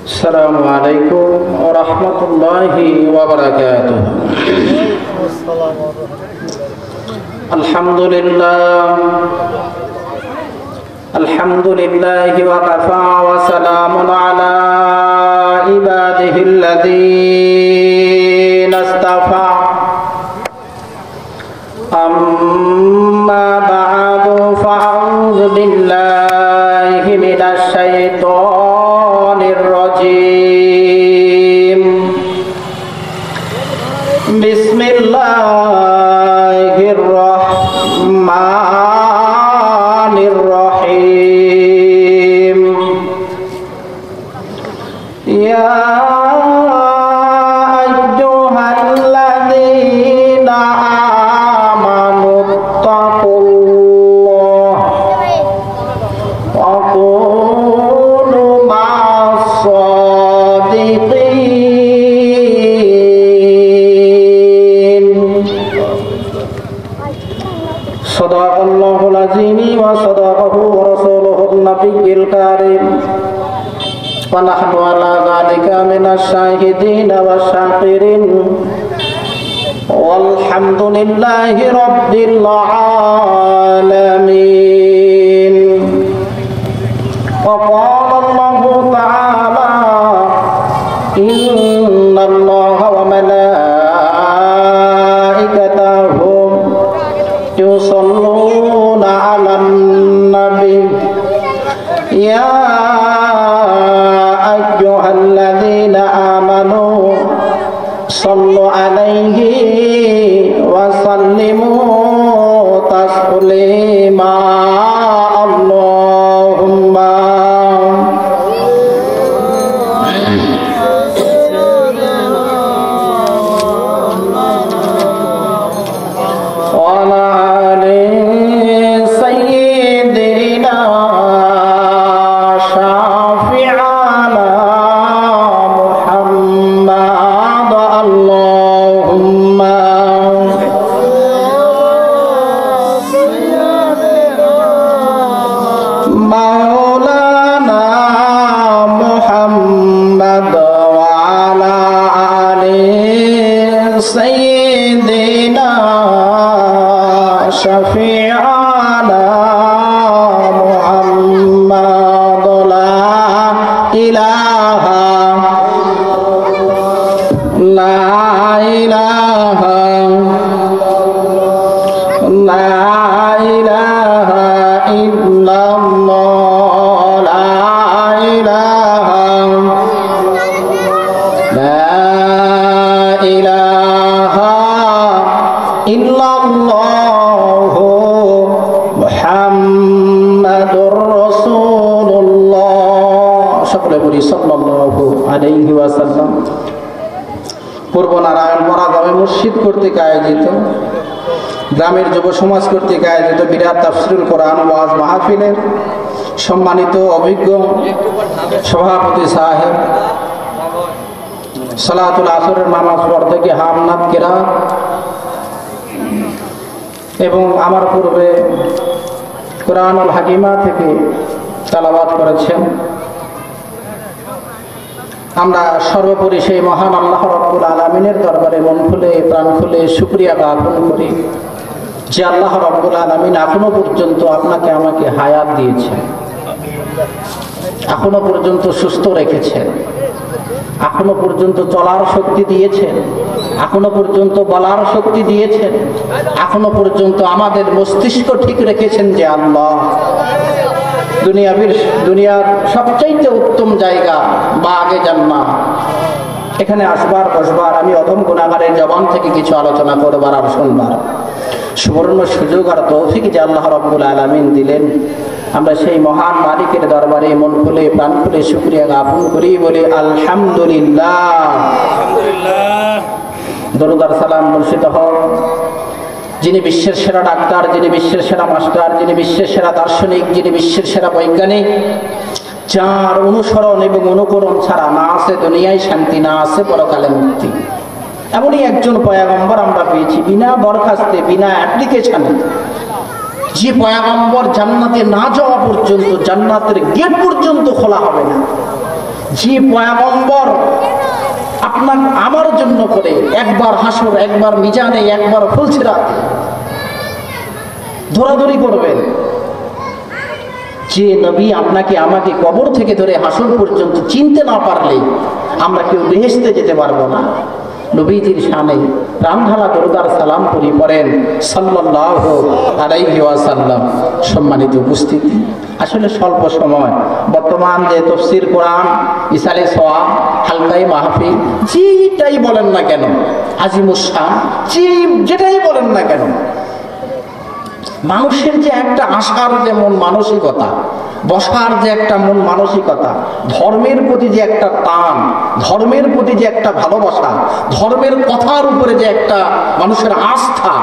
السلام عليكم ورحمة الله وبركاته. الحمد لله وكفى وسلام على عباده الذين اصطفى. أما بعد فأعوذ بالله من الشيطان الرجيم. بسم الله الرحمن الرحيم. يا أيها الذين آمنوا اتقوا الله وكونوا مع الصادقين. صدق الله العظيم وصدقه ورسوله النبي الكريم ونحن على ذلك من الشاهدين والشاكرين والحمد لله رب العالمين. وقال الله تعالى إن الله وملائكته يصلون على النبي يا أيها الذين آمنوا صلوا عليه وسلموا تسليما. اللهم وعلى آل سيدنا شافعنا محمد. اللهم مولانا محمد وعلى آل سيدنا شفيعنا محمد. لا إله إلا الله. لا إله إلا الله মুহাম্মাদুর রাসূলুল্লাহ। সকলে বলি সাল্লাল্লাহু আলাইহি ওয়াসাল্লাম। পূর্ব নারায়ণ মরাগ্রামে মসজিদ কর্তৃক আয়োজিত, গ্রামের যুব সমাজ কর্তৃক আয়োজিত বিরাট তাফসীরুল কোরআন ওয়াজ মাহফিলের সম্মানিত অভিজ্ঞ সভাপতি সাহেব, সালাতুল আসরের নামাজ পড় থেকে হামনাত কিরাত এবং আমার পূর্বে কোরআনুল হাকিমা থেকে তেলাওয়াত করেছেন। আমরা সর্বোপরি সেই মহান আল্লাহ রাব্বুল আলামিনের দরবারে মন খুলে প্রাণ খুলে শুকরিয়া জ্ঞাপন করি যে আল্লাহ রাব্বুল আলামিন এখনো পর্যন্ত আপনাকে আমাকে হায়াত দিয়েছেন, এখনো পর্যন্ত সুস্থ রেখেছেন, এখনো পর্যন্ত চলার শক্তি দিয়েছেন, এখনো পর্যন্ত বলার শক্তি দিয়েছেন, এখনো পর্যন্ত আমাদের মস্তিষ্ক ঠিক রেখেছেন। যে আল্লাহ দুনিয়ার সবচাইতে উত্তম জায়গা বা আগে জান্নাত, এখানে আসবার বসবার আমি অধম গুনাহগারের জবান থেকে কিছু আলোচনা করবার আর শুনবার সুবর্ণ সুযোগ আর তৌফিক যে আল্লাহ রাব্বুল আলামিন দিলেন, আমরা সেই মহান মালিকের দরবারে মন খুলে প্রাণ খুলে শুকরিয়া জ্ঞাপন করি, বলি আলহামদুলিল্লাহ। দরুদ আর সালাম বর্ষিত হোক যিনি বিশ্বের সেরা ডাক্তার, যিনি বিশ্বের সেরা মাস্টার, যিনি বিশ্বের সেরা দার্শনিক, যিনি বিশ্বের সেরা বৈজ্ঞানিক, যার অনুসরণ এবং অনুকরণ ছাড়া না আছে দুনিয়ায় শান্তি, না আছে পরকালে মুক্তি। এমনই একজন পয়গম্বর আমরা পেয়েছি বিনা দরখাস্তে, বিনা অ্যাপ্লিকেশনে, যে পয়গম্বর জান্নাতে না যাওয়া পর্যন্ত, জান্নাতের গেট পর্যন্ত খোলা হবে না, যে পয়গম্বর আপনার আমার জন্য করে একবার হাসর, একবার মিজানে, একবার ফুলসিরাত ধরাধরি করবেন, যে নবী আপনাকে আমাকে কবর থেকে ধরে হাসর পর্যন্ত চিনতে না পারলে আমরা কেউ বেহেশতে যেতে পারবো না। নবীজির শানে প্রাণঢালা দরুদ সালাম পড়েন সাল্লাল্লাহু আলাইহি ওয়াসাল্লাম। সম্মানিত উপস্থিতি, আসলে স্বল্প সময়, বর্তমান যে তাফসীর কোরআন, ইসালে সওয়াব, হালকায়ে মাহফিল, যেটাই বলেন না কেন, আজিমুস শান, যেটাই বলেন না কেন, মানুষের যে একটা আশার যে মন মানসিকতা, বসার যে একটা মন মানসিকতা, ধর্মের প্রতি যে একটা টান, ধর্মের প্রতি যে একটা ভালোবাসা, ধর্মের কথার উপরে যে একটা মানুষের আস্থা,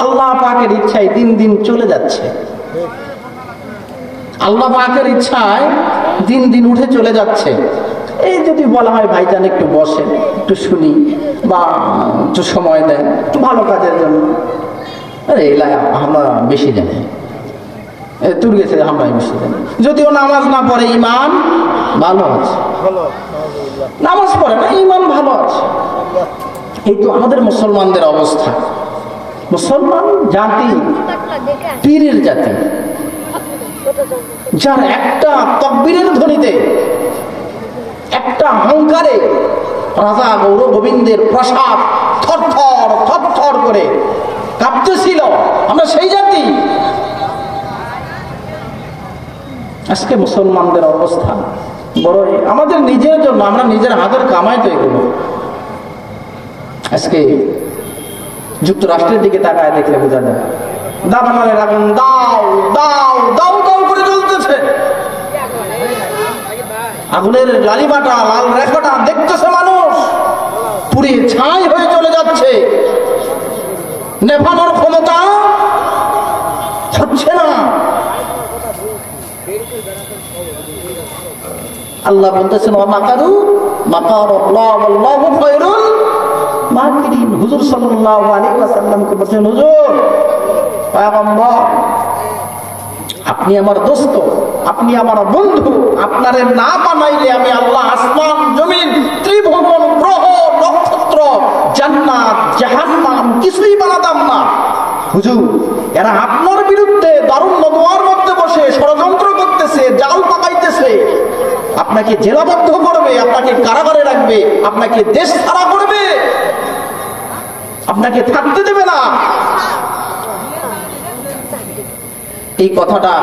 আল্লাহ পাকের ইচ্ছায় দিন দিন চলে যাচ্ছে। আল্লাহ পাকের ইচ্ছায় দিন দিন উঠে চলে যাচ্ছে। এই যদি বলা হয় ভাইজান একটু বসেন, একটু শুনি, বা একটু সময় দেন, একটু ভালো কাজের জন্য, আরে আমরা বেশি জানি, তুর গেছে আমরা বেশি জানি। যদিও নামাজ না পড়ে ইমান ভালো আছে, নামাজ পড়ে না ইমান ভালো আছে। এই তো আমাদের মুসলমানদের অবস্থা। মুসলমান জাতি পীরের জাতি, যার একটা তাকবীরের ধ্বনিতে, একটা অহংকারে রাজা গৌর গোবিন্দের প্রসাদ থরথর থরথর করে কাঁপতেছিল। আমরা সেই জাতি। আজকে মুসলমানদের অবস্থা বড়ই আমাদের নিজের জন্য, আমরা নিজের হাতের কামাই তো এগুলো। আজকে যুক্তরাষ্ট্রের দিকে তাকায় দেখলে বোঝা যায়, দাবানলের আগুন দাও দাও দাও দাও করে জ্বলতেছে, আগুনের লালিমাটা, লাল রেখাটা দেখতেছে মানুষ, পুড়ে ছাই হয়ে চলে যাচ্ছে, নেভানোর ক্ষমতা হচ্ছে না। আল্লাহ বলতেছেন ওয়ামাকারু মাকারাল্লাহু ওয়াল্লাহু খায়রুল মাকিরিন। হুজুর সাল্লাল্লাহু আলাইহি ওয়াসাল্লামকে বলেন, হুজুর পয়গম্বর, আপনি আমার দোস্ত, আপনি আমার বন্ধু, আপনারে না বানাইলে আমি আল্লাহ আসমান জমিন ত্রিভুবন গ্রহ নক্ষত্র জান্নাত জাহান্নাম কিছুই বানাতাম না। হুজুর, এরা আপনার বিরুদ্ধে দারুণ নদওয়ার মধ্যে বসে ষড়যন্ত্র করতেছে, জাল পাকাইতেছে, আপনাকে জেলাবদ্ধ করবে, আপনাকে কারাগারে রাখবে, আপনাকে দেশ ছাড়া করবে, আপনাকে থাকতে দেবে না। এই কথাটা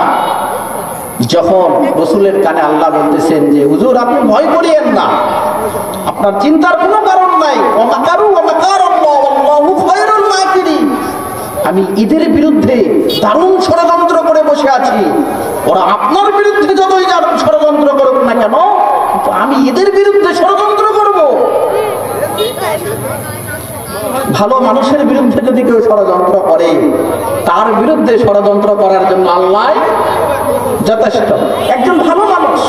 যখন রাসূলের কানে আল্লাহ বলতেছেন যে হুজুর আপনি ভয় করিয়েন না, আপনার চিন্তার কোনো কারণ নাই, ওয়ামাকারু ওয়ামাকারাল্লাহু ওয়াল্লাহু খায়রুল মাকিরিন, আমি এদের বিরুদ্ধে দারুণ ষড়যন্ত্র করে বসে আছি। ওরা আপনার বিরুদ্ধে যতই দারুণ ষড়যন্ত্র করুক না কেন, আমি এদের বিরুদ্ধে ষড়যন্ত্র করব। ভালো মানুষের বিরুদ্ধে যদি কেউ ষড়যন্ত্র করে, তার বিরুদ্ধে ষড়যন্ত্র করার জন্য আল্লাহ যথেষ্ট। একজন ভালো মানুষ,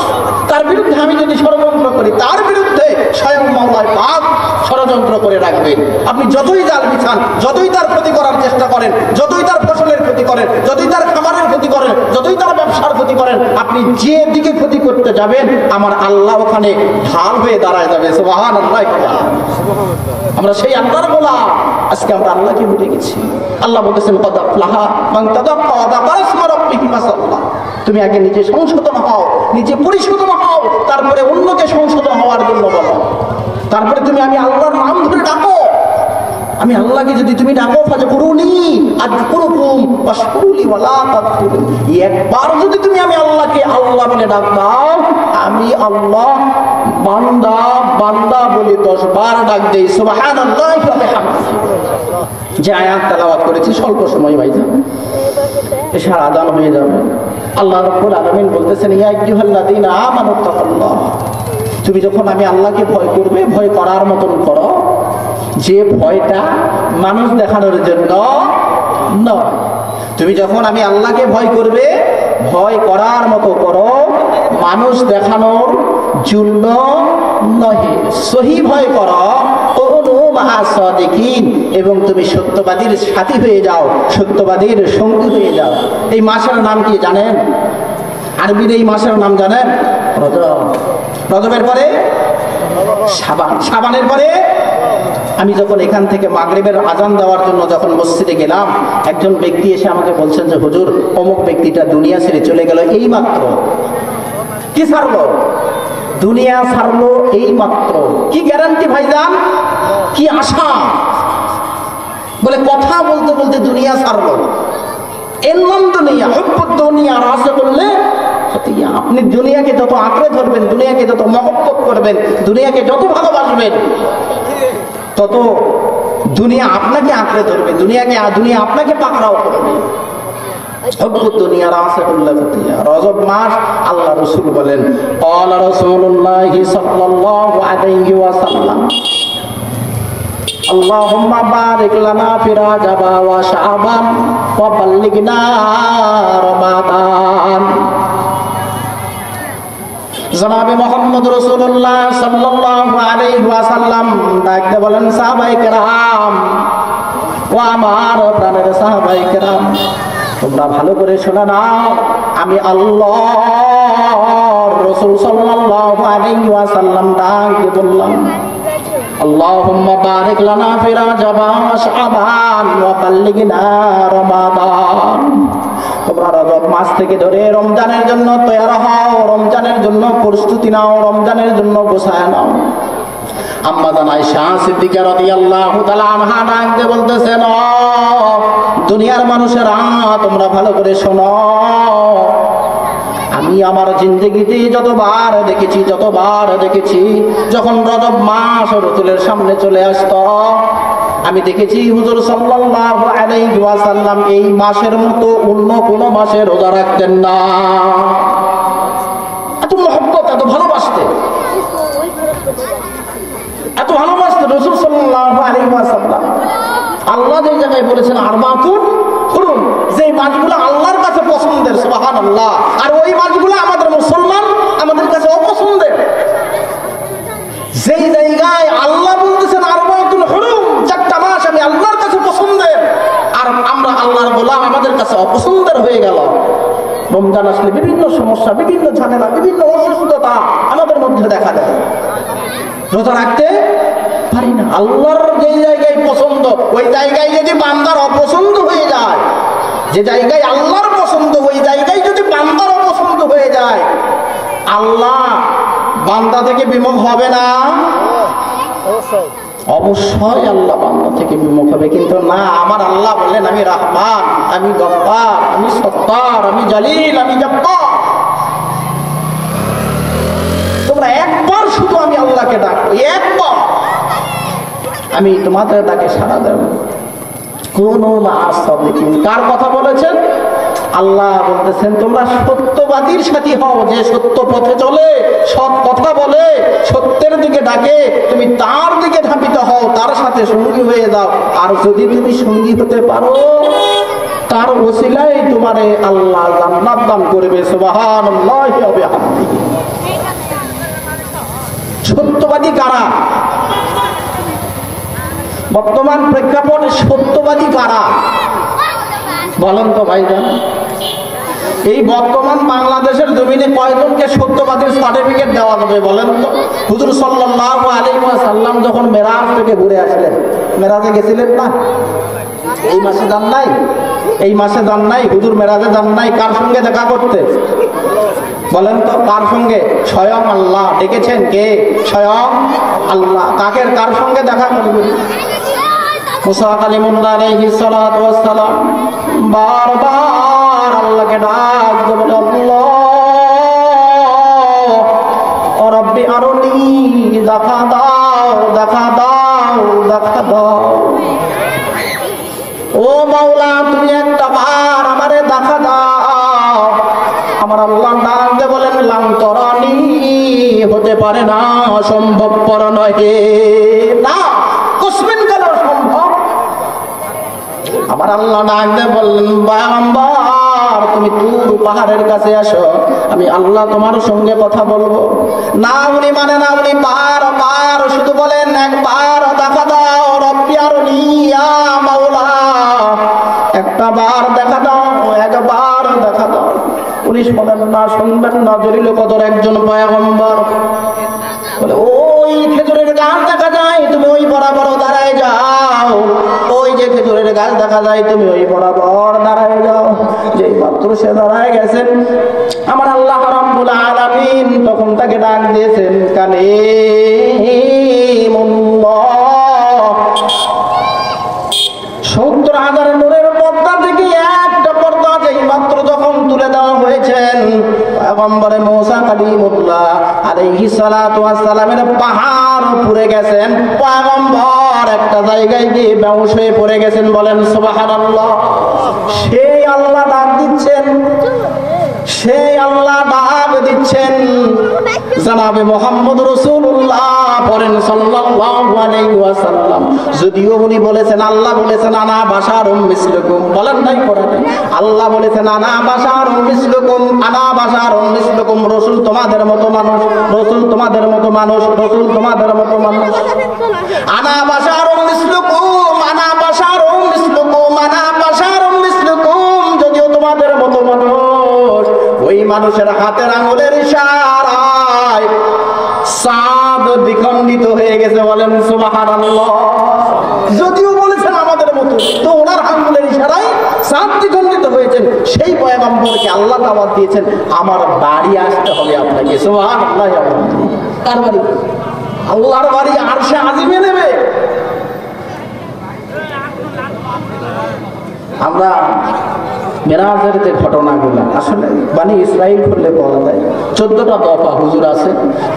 তার বিরুদ্ধে আমি যদি ষড়যন্ত্র করি, তার বিরুদ্ধে স্বয়ং মাওলা পাক ষড়যন্ত্র করে রাখবে। আপনি যতই জাল বিছান, যতই তার ক্ষতি করার চেষ্টা করেন, যতই তার ফসলের ক্ষতি করেন, যতই তার খাবারের ক্ষতি করেন, যতই তার ব্যবসার ক্ষতি করেন, আপনি যে দিকে ক্ষতি করতে যাবেন আমার আল্লাহ ওখানে ঢাল হয়ে দাঁড়ায় যাবে। সুবহানাল্লাহ। আমরা সেই আল্লাহর গোলাম। আজকে আমরা আল্লাহকে ভুলে গেছি। আল্লাহ বলেছেন কদ আফলাহা মান তাযাক্কা ওয়া যাকারা ইসমা রাব্বিহি ফাসাল্লা। তুমি আগে নিজে সংশোধন হও, নিজে পরিশোধন হও, তারপরে অন্যকে সংশোধন হওয়ার জন্য বলো। তারপরে তুমি আমি আল্লাহর নাম ধরে ডাকো। আমি আল্লাহকে যদি তুমি ডাকো, ফাজকুরুনি আযকুরুকুম ওয়াশকুরুলি ওয়ালা তাকফুরুন, একবার যদি তুমি আমি আল্লাহকে আল্লাহ বলে ডাক দাও, আমি আল্লাহ বান্দা বান্দা বলে 10 বার ডাক দেই। সুবহানাল্লাহি ওয়া বিহামদিহি। যে আয়াত তেলাওয়াত করেছি স্বল্প সময় ভাইজান, এশার আযান হয়ে যাবে। আল্লাহ রাব্বুল আলামিন বলতেছেন ইয়া আইয়ুহাল্লাযীনা আমানুত্তাকুল্লাহ, তুমি যখন আমি আল্লাহকে ভয় করবে, ভয় করার মতন করো, যে ভয়টা মানুষ দেখানোর জন্য নয়। তুমি যখন আমি আল্লাহকে ভয় করবে, ভয় করার মতো করো, মানুষ দেখানোর জন্য নহে। সহি ভয় করো এবং তুমি সত্যবাদীর সাথী হয়ে যাও, সত্যবাদীর সঙ্গী হয়ে যাও। এই মাসের নাম কি জানেন? আরবির এই মাসের নাম জানেন? রজব। রজবের পরে শাবান, শাবানের পরে আমি যখন এখান থেকে মাগরিবের আজান দেওয়ার জন্য যখন মসজিদে গেলাম, একজন ব্যক্তি এসে আমাকে বলছেন যে হুজুর অমুক ব্যক্তিটা দুনিয়া ছেড়ে চলে গেল এই মাত্র। কি ছাড়লো? দুনিয়া ছাড়লো এই মাত্র। কি গ্যারান্টি ভাইজান, কি আশা? বলে কথা বলতে বলতে দুনিয়া ছাড়লো। এর নাম দুনিয়া, হুব্বুদ দুনিয়া রাসে বললে আপনি দুনিয়াকে যত আঁকড়ে ধরবেন, দুনিয়াকে যত মহব্বত করবেন, দুনিয়াকে যত ভালোবাসবেন, তত দুনিয়া আপনাকে আঁকড়ে ধরবে, দুনিয়া আপনাকে পাকড়াও করবে। হুব্বুদ দুনিয়া রাসে বললে রজব মাস আল্লাহ রাসূল বলেন ক্বালা রাসূলুল্লাহ সাল্লাল্লাহু আলাইহি ওয়াসাল্লাম আল্লাহুম্মা বারিক লানা ফি রাজাব ওয়া শাবান ওয়া বাল্লিগনা রমাদান। জনাবে মুহাম্মদ রাসূলুল্লাহ সাল্লাল্লাহু আলাইহি ওয়াসাল্লাম ডাকতে বলেন সাহাবায়ে কেরাম, ও আমার প্রাণের সাহাবায়ে কেরাম, তোমরা ভালো করে শোনা নাও, আমি আল্লাহর রাসূল সাল্লাল্লাহু আলাইহি ওয়াসাল্লাম ডাকতে বললাম আল্লাহুম্মা বারিক লানা ফি রাজাব ওয়া শাবান ওয়া বাল্লিগনা রমাদান। তোমরা রজব মাস থেকে ধরে রমজানের জন্য তৈরি হও, রমজানের জন্য প্রস্তুতি নাও, রমজানের জন্য গোছায় নাও। আম্মা জান আয়েশা সিদ্দিকা রাদিয়াল্লাহু তাআলা আনহা ডাকতে বলতেছেন, ও দুনিয়ার মানুষেরা তোমরা ভালো করে শোনো, আমি আমার জিন্দেগিতে যতবার দেখেছি যখন রজব মাস রাসূলের সামনে চলে আসতো, আমি দেখেছি হুজুর সাল্লাল্লাহু আলাইহি ওয়াসাল্লাম এই মাসের মতো অন্য কোন মাসে রোজা রাখতেন না। এত মহব্বত, এত ভালোবাসতেন, এত ভালোবাসতেন রাসূল সাল্লাল্লাহু আলাইহি ওয়াসাল্লাম। আল্লাহ যে জায়গায় বলেছেন আরবাতুন হুরুম, যে মাসগুলো আল্লাহর কাছে পছন্দের, সুবহানাল্লাহ, আর ওই মাসগুলো আমাদের মুসলমান আমাদের কাছে অপছন্দের। যেই জায়গায় আল্লাহ বলতেছেন আরবাতুন হুরুম, চারটা মাস আমি আল্লাহর কাছে পছন্দের, আর আমরা আল্লাহর গোলাম আমাদের কাছে অপছন্দের হয়ে গেল। রমজান আসলে বিভিন্ন সমস্যা, বিভিন্ন ঝামেলা, বিভিন্ন অসুস্থতা আমাদের মধ্যে দেখা দেয়, রোজা রাখতে পারি না। আল্লাহর যে জায়গায় পছন্দ ওই জায়গায় যদি বান্দার অপছন্দ হয়ে যায়, যে জায়গায় আল্লাহর পছন্দ ওই জায়গায় যদি বান্দার অপছন্দ হয়ে যায়, আল্লাহ বান্দা থেকে বিমুখ হবে না? অবশ্যই আল্লাহ বান্দা থেকে বিমুখ হবে। কিন্তু না, আমার আল্লাহ বললেন আমি রহমান, আমি গফফার, আমি সত্তার, আমি জলিল, আমি জব্বার। তোমরা একবার শুধু আমি আল্লাহকে ডাকো, একবার আমি তোমাদের ডাকে সাড়া দেব। কোন কার কথা বলেছেন? আল্লাহ বলতেছেন তোমরা সত্যবাদীর সাথী হও, যে সত্য পথে চলে, সৎ কথা বলে, সত্যের দিকে ডাকে, তুমি তার দিকে ধাবিত হও, তার সাথে সঙ্গী হয়ে যাও। আর যদি তুমি সঙ্গী হতে পারো, তার ওসিলায় তোমারে আল্লাহ জান্নাত দান করবে। সুবহানাল্লাহি ওয়া বিহামদিহি। সত্যবাদী কারা? বর্তমান প্রেক্ষাপটে সত্যবাদী কারা বলেন তো ভাইজান? এই বর্তমান বাংলাদেশের জমিনে কয়জনকে সত্যবাদীর সার্টিফিকেট দেওয়া যাবে বলেন তো? হুজুর সাল্লাল্লাহু আলাইহি ওয়াসাল্লাম যখন মেরাজ থেকে ঘুরে আসলেন, মেরাজে গেছিলেন না? এই মাসে যান নাই? এই মাসে যান নাই? হুজুর মেরাজে যান নাই? কার সঙ্গে দেখা করতে বলেন তো? কার সঙ্গে? স্বয়ং আল্লাহ ডেকেছেন। কে? স্বয়ং আল্লাহ। কার সঙ্গে দেখা করবেন? মুসা কালিমুল্লাহ আলাইহিস সালাতু ওয়াস সালাম বারবার আল্লাহকে ডাক দেন, আল্লাহ ও রব্বি আরনি, দেখা দাও, দেখা দাও, দেখা দাও। ও মাওলা তুমি একটা বার আমারে দেখা দাও। আমার আল্লাহ ডাক দিয়ে বলেন লাম তরানি, হতে পারে না, অসম্ভবপর নহে, না কসমিন কাল সম্ভব। আমার আল্লাহ ডাক দিয়ে বললেন বারবার তুমি তুর পাহাড়ের কাছে আসো, আমি আল্লাহ তোমার সঙ্গে কথা বলবো। না উনি মানে না, উনি বারবার শুধু বলেন একবার দেখা দাও, রব্বি আরনি ইয়া মাওলা, একটা বার দেখা দাও, একবার দেখা দাও। উনি শোনেন না, শুনবেন না, জলিল কদর একজন পয়গম্বর। বলে ওই খেজুরের গাছ দেখা যায়, তুমি ওই বরাবর দাঁড়ায় যাও। ওই যে খেজুরের গাছ দেখা যায়, তুমি ওই বরাবর দাঁড়ায় যাও। যেই মাত্র সে দাঁড়ায় গেছেন, আমার আল্লাহ রাব্বুল আলামিন তখন তাকে ডাক দিয়েছেন, কালিমুল্লাহ। 70,000 নূরের পর্দা থেকে একটা পর্দা যেই মাত্র যখন তুলে দেওয়া হয়েছেন, পয়গম্বরে মূসা কালিমুল্লাহ আলাইহিস সালাতু ওয়াস সালামের পাহাড় পুড়ে গেছেন। পয়গম্বর একটা জায়গায় গিয়ে বেহুশ হয়ে পড়ে গেছেন। বলেন সুবহানাল্লাহ। সেই আল্লাহ ডাক দিচ্ছেন, সেই আল্লাহ ডাক দিচ্ছেন। জনাবে মুহাম্মদ রাসূলুল্লাহ পড়েন সাল্লাল্লাহু আলাইহি ওয়াসাল্লাম। যদিও উনি বলেছেন, আল্লাহ বলেছেন আনা বাশারুম মিসলুকুম, বলেন নাই কোরআনে? আল্লাহ বলেছেন আনা বাশারুম মিসলুকুম, আনা বাশারুম মিসলুকুম। রাসূল তোমাদের মতো মানুষ, রাসূল তোমাদের মতো মানুষ, রাসূল তোমাদের মতো মানুষ। আনা বাশারুম মিসলুকুম, আনা বাশারুম মিসলুকুম, আনা বাশারুম মিসলুকুম। যদিও তোমাদের মতো মানুষ, ওই মানুষের হাতের আঙ্গুলের ইশারায় চাঁদ দ্বিখণ্ডিত হয়ে গেছে। বলেন সুবহানাল্লাহ। যদিও বলেছেন আমাদের মতো, তো ওনার আঙ্গুলের ইশারায় চাঁদ দ্বিখণ্ডিত হয়েছেন। সেই পয়গম্বরকে আল্লাহ দাওয়াত দিয়েছেন, আমার বাড়ি আসতে হবে আপনাকে। সুবহানাল্লাহ। কার বাড়ি? আল্লাহর বাড়ি, আরশে আজিমে নেবে। আমরা মেরাজের যে ঘটনাগুলো আসলে বানি ইসরাইল করলে বলা যায় 14টা দফা হুজুর আছে।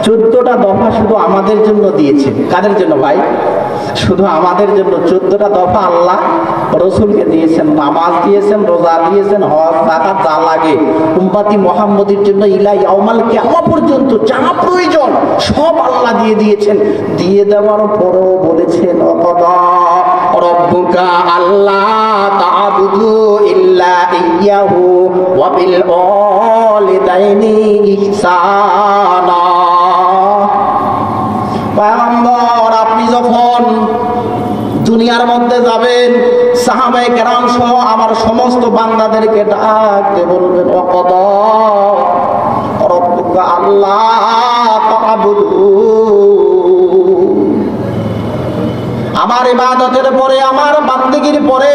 14টা দফা শুধু আমাদের জন্য দিয়েছে। কাদের জন্য ভাই? শুধু আমাদের জন্য 14টা দফা আল্লাহ রসুলকে দিয়েছেন। নামাজ দিয়েছেন, রোজা দিয়েছেন, হজ যাকাত যা লাগে উম্মতি মুহাম্মদের জন্য ইলা ইয়াউমাল কিয়ামত পর্যন্ত যা প্রয়োজন সব আল্লাহ দিয়ে দিয়েছেন। দিয়ে দেওয়ার পরও বলেছেন ওয়াকাদা রাব্বুকা আল্লা তা'বুদু ইল্লা ইয়াহু ওয়া বিল ওয়ালিদাইনি ইহসানা। পয়গম্বর আপনি যখন দুনিয়ার মধ্যে যাবেন, সাহাবায়ে কেরাম সহ আমার সমস্ত বান্দাদেরকে ডাকতে বলবেন ওয়াকাদা রাব্বুকা আল্লা তা'বুদু। আমার ইবাদতের পরে, আমার বান্দিগির পরে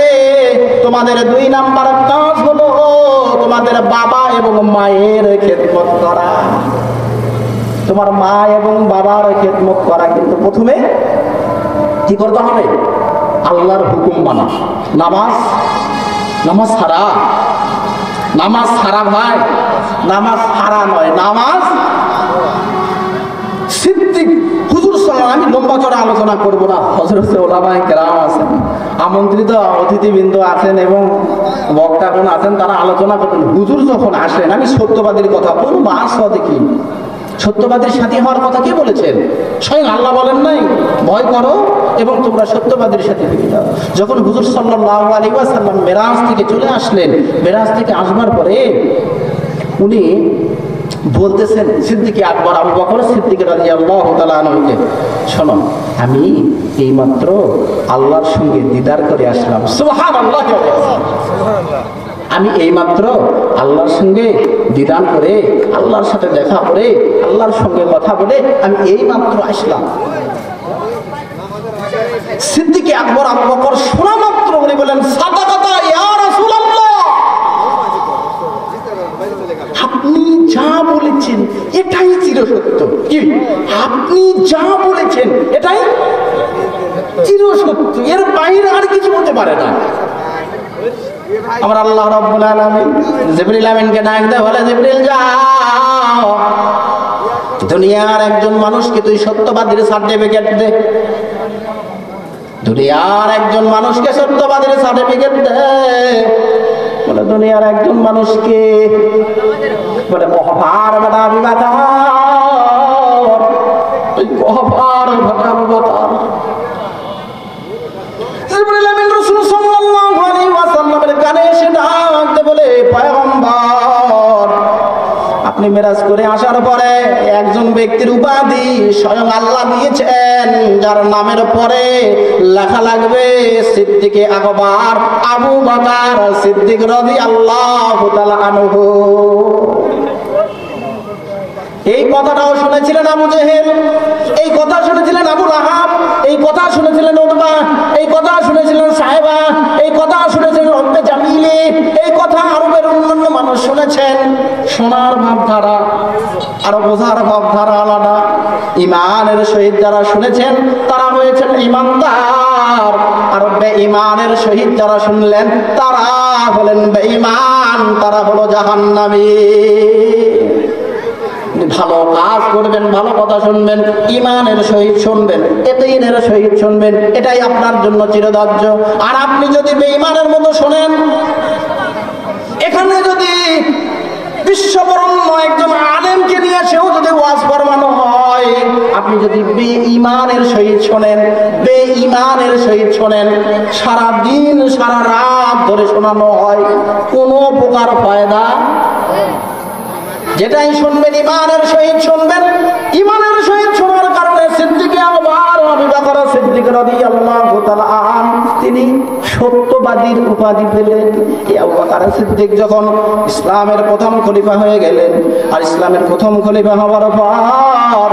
তোমাদের 2 নাম্বার কাজ হলো তোমাদের বাবা এবং মায়ের খেদমত করা। তোমার মা এবং বাবার খেদমত করা। কিন্তু প্রথমে কি করতে হবে? আল্লাহর হুকুম মানা। নামাজ, নামাজ ছাড়া, নামাজ ছাড়া ভাই, নামাজ ছাড়া নয়, নামাজ সিদ্দিক হুজুর সাল্লাল্লাহু আলাইহি, আমি লম্বা চড়া আলোচনা করব না। হযরত ওলামায়ে কেরাম আছেন, আমন্ত্রিত অতিথিবৃন্দ আছেন এবং বক্তাগণ আছেন, তারা আলোচনা করবেন। হুজুর যখন আসেন, আমি সত্যবাদীর কথা বলব, আসো দেখি সত্যবাদীর সাথী হওয়ার কথা কে বলেছেন? স্বয়ং আল্লাহ বলেন নাই ভয় করো এবং তোমরা সত্যবাদীর সাথে হয়ে যাও। যখন হুজুর সাল্লাল্লাহু আলাইহি ওয়াসাল্লাম মেরাজ থেকে চলে আসলেন, মেরাজ থেকে আসবার পরে উনি বলতেছেন সিদ্দিকে আকবর আবু বকর সিদ্দিক রাদিয়াল্লাহু তাআলা আনহুকে, শোনো আমি এইমাত্র আল্লাহর সঙ্গে দিদার করে আসলাম। সুবহানাল্লাহ। আমি এইমাত্র আল্লাহর সঙ্গে দিদার করে, আল্লাহর সাথে দেখা করে, আল্লাহর সঙ্গে কথা বলে আমি এইমাত্র আসলাম। সিদ্দিকে আকবর আবু বকর শোনা মাত্র উনি বলেন, সাদাকাতা ইয়া রাসূলুল্লাহ, আপনি যা বলেছেন এটাই চিরসত্য। কি? আপনি যা বলেছেন এটাই চিরসত্য, এর বাইরে আর কিছু হতে পারে না। আমার আল্লাহ রাব্বুল আলামিন জিবরিল আমিনকে ডাক দেয়, বলে জিবরিল যাও দুনিয়ার একজন মানুষকে তুই সত্যবাদীর সার্টিফিকেট দে। দুনিয়ার একজন মানুষকে সত্যবাদীর সার্টিফিকেট দে। বলে দুনিয়ার একজন মানুষকে, বলে কহফার বেটা বিবাদা, ওই কহফার বেটা বিবাদা। জিবরিল আমিন রাসূল সাল্লাল্লাহু আলাইহি ওয়াসাল্লামের কানে এসে ডাকতে বলে, পয়গম্বর আপনি মেরাজ করে আসার পরে একজন ব্যক্তির উপাধি স্বয়ং আল্লাহ দিয়েছেন, যার নামের পরে লেখা লাগবে সিদ্দিকে আকবর আবু বকর সিদ্দিক রাদিয়াল্লাহু তাআলা আনহু। এই কথাটাও শুনেছিলেন আবু জেহেল, এই কথা শুনেছিলেন আবু লাহাব, এই কথা শুনেছিলেন উতবা, এই কথা শুনেছিলেন সাহেবা, এই কথা শুনেছিলেন উম্মে জামিলে, এই কথা আরবের অন্যান্য মানুষ শুনেছেন। শোনার ভাবধারা আর বোঝার ভাবধারা আলাদা। ইমানের সহিত যারা শুনেছেন তারা হয়েছেন ইমানদার, আর বেঈমানের সহিত যারা শুনলেন তারা হলেন বেঈমান, তারা হলো জাহান্নামী। ভালো কাজ করবেন, ভালো কথা শুনবেন, ইমানের সহিত শুনবেন, ইয়াকিনের সহিত শুনবেন, এটাই আপনার জন্য চিরদার্য। আর আপনি যদি বেঈমানের মতো শোনেন, এখানে যদি বিশ্ববরণ্য একজন আলেমকে নিয়ে সেও যদি ওয়াজ ফরমানো হয়, আপনি যদি বেঈমানের সহিত শোনেন, বেঈমানের সহিত শোনেন, সারা দিন সারা রাত ধরে শোনানো হয়, কোনো প্রকার ফায়দা। যেটাই শুনবেন ইমানের সহিত শুনবেন, ইমানের সহিত শোনার কারণে সিদ্দিকে আকবর আবু বকর সিদ্দিক রাদিয়াল্লাহু তাআলা তিনি সত্যবাদীর উপাধি পেলেন। এই আবু বকর সিদ্দিক যখন ইসলামের প্রথম খলিফা হয়ে গেলেন, আর ইসলামের প্রথম খলিফা হওয়ার পর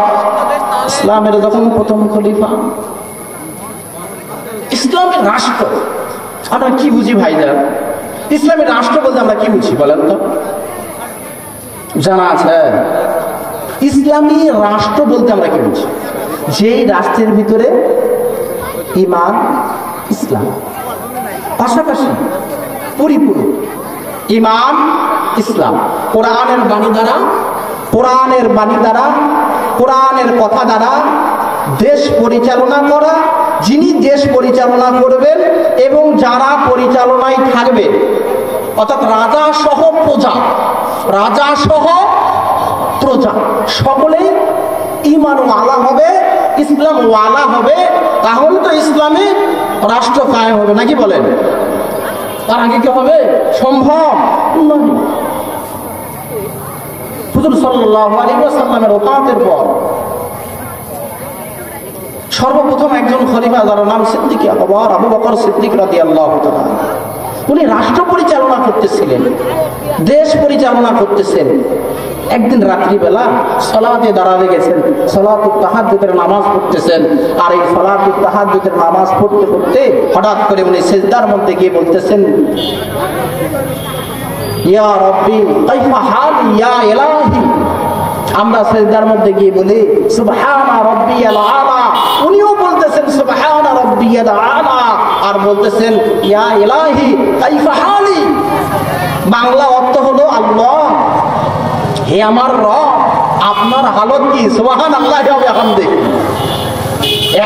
ইসলামের যখন প্রথম খলিফা, ইসলামের রাষ্ট্র আমরা কি বুঝি ভাইজান? ইসলামের রাষ্ট্র বলতে আমরা কি বুঝি বলেন তো? জানা আছে ইসলামী রাষ্ট্র বলতে আমরা কি বুঝি? যেই রাষ্ট্রের ভিতরে ঈমান ইসলাম পাশাপাশি পরিপূর্ণ, ঈমান ইসলাম কোরআনের বাণী দ্বারা, কোরআনের বাণী দ্বারা, কোরআনের কথা দ্বারা দেশ পরিচালনা করা, যিনি দেশ পরিচালনা করবেন এবং যারা পরিচালনায় থাকবে, অর্থাৎ রাজা সহ প্রজা, রাজা সহ প্রজা সকলে ঈমান ওয়ালা হবে, ইসলাম ওয়ালা হবে, তাহলে তো ইসলামে রাষ্ট্র কায়েম হবে, নাকি বলেন? তার আগে কি হবে? সম্ভব নয়। হুজুর সাল্লাল্লাহু আলাইহি ওয়াসাল্লামের ওফাতের পর সর্বপ্রথম একজন খলিফা, যার নাম সিদ্দিকে আকবর আবু বকর সিদ্দিক রাদিয়াল্লাহু তাআলা, উনি রাষ্ট্র পরিচালনা করতেছিলেন, দেশ পরিচালনা করতেছেন। একদিন রাত্রিবেলা সালাতে দাঁড়াতে গেছেন, সালাতুত তাহাজ্জুদের নামাজ পড়তেছেন। আর এই সালাতুত তাহাজ্জুদের নামাজ পড়তে পড়তে হঠাৎ করে উনি সিজদার মধ্যে গিয়ে বলতেছেন, ইয়া রব্বি কাইফা হালি ইয়া ইলাহি। আমরা সিজদার মধ্যে গিয়ে বলি সুবহানা রাব্বিয়াল আলা, উনিও বলতেছেন সুবহানা রাব্বিয়াল আলা, আর বলতেছেন ইয়া ইলাহি কাইফা হালি। বাংলা অর্থ হলো, আল্লাহ হে আমার রব, আপনার হালত কি? সুবহানাল্লাহি ওয়া বিহামদিহি।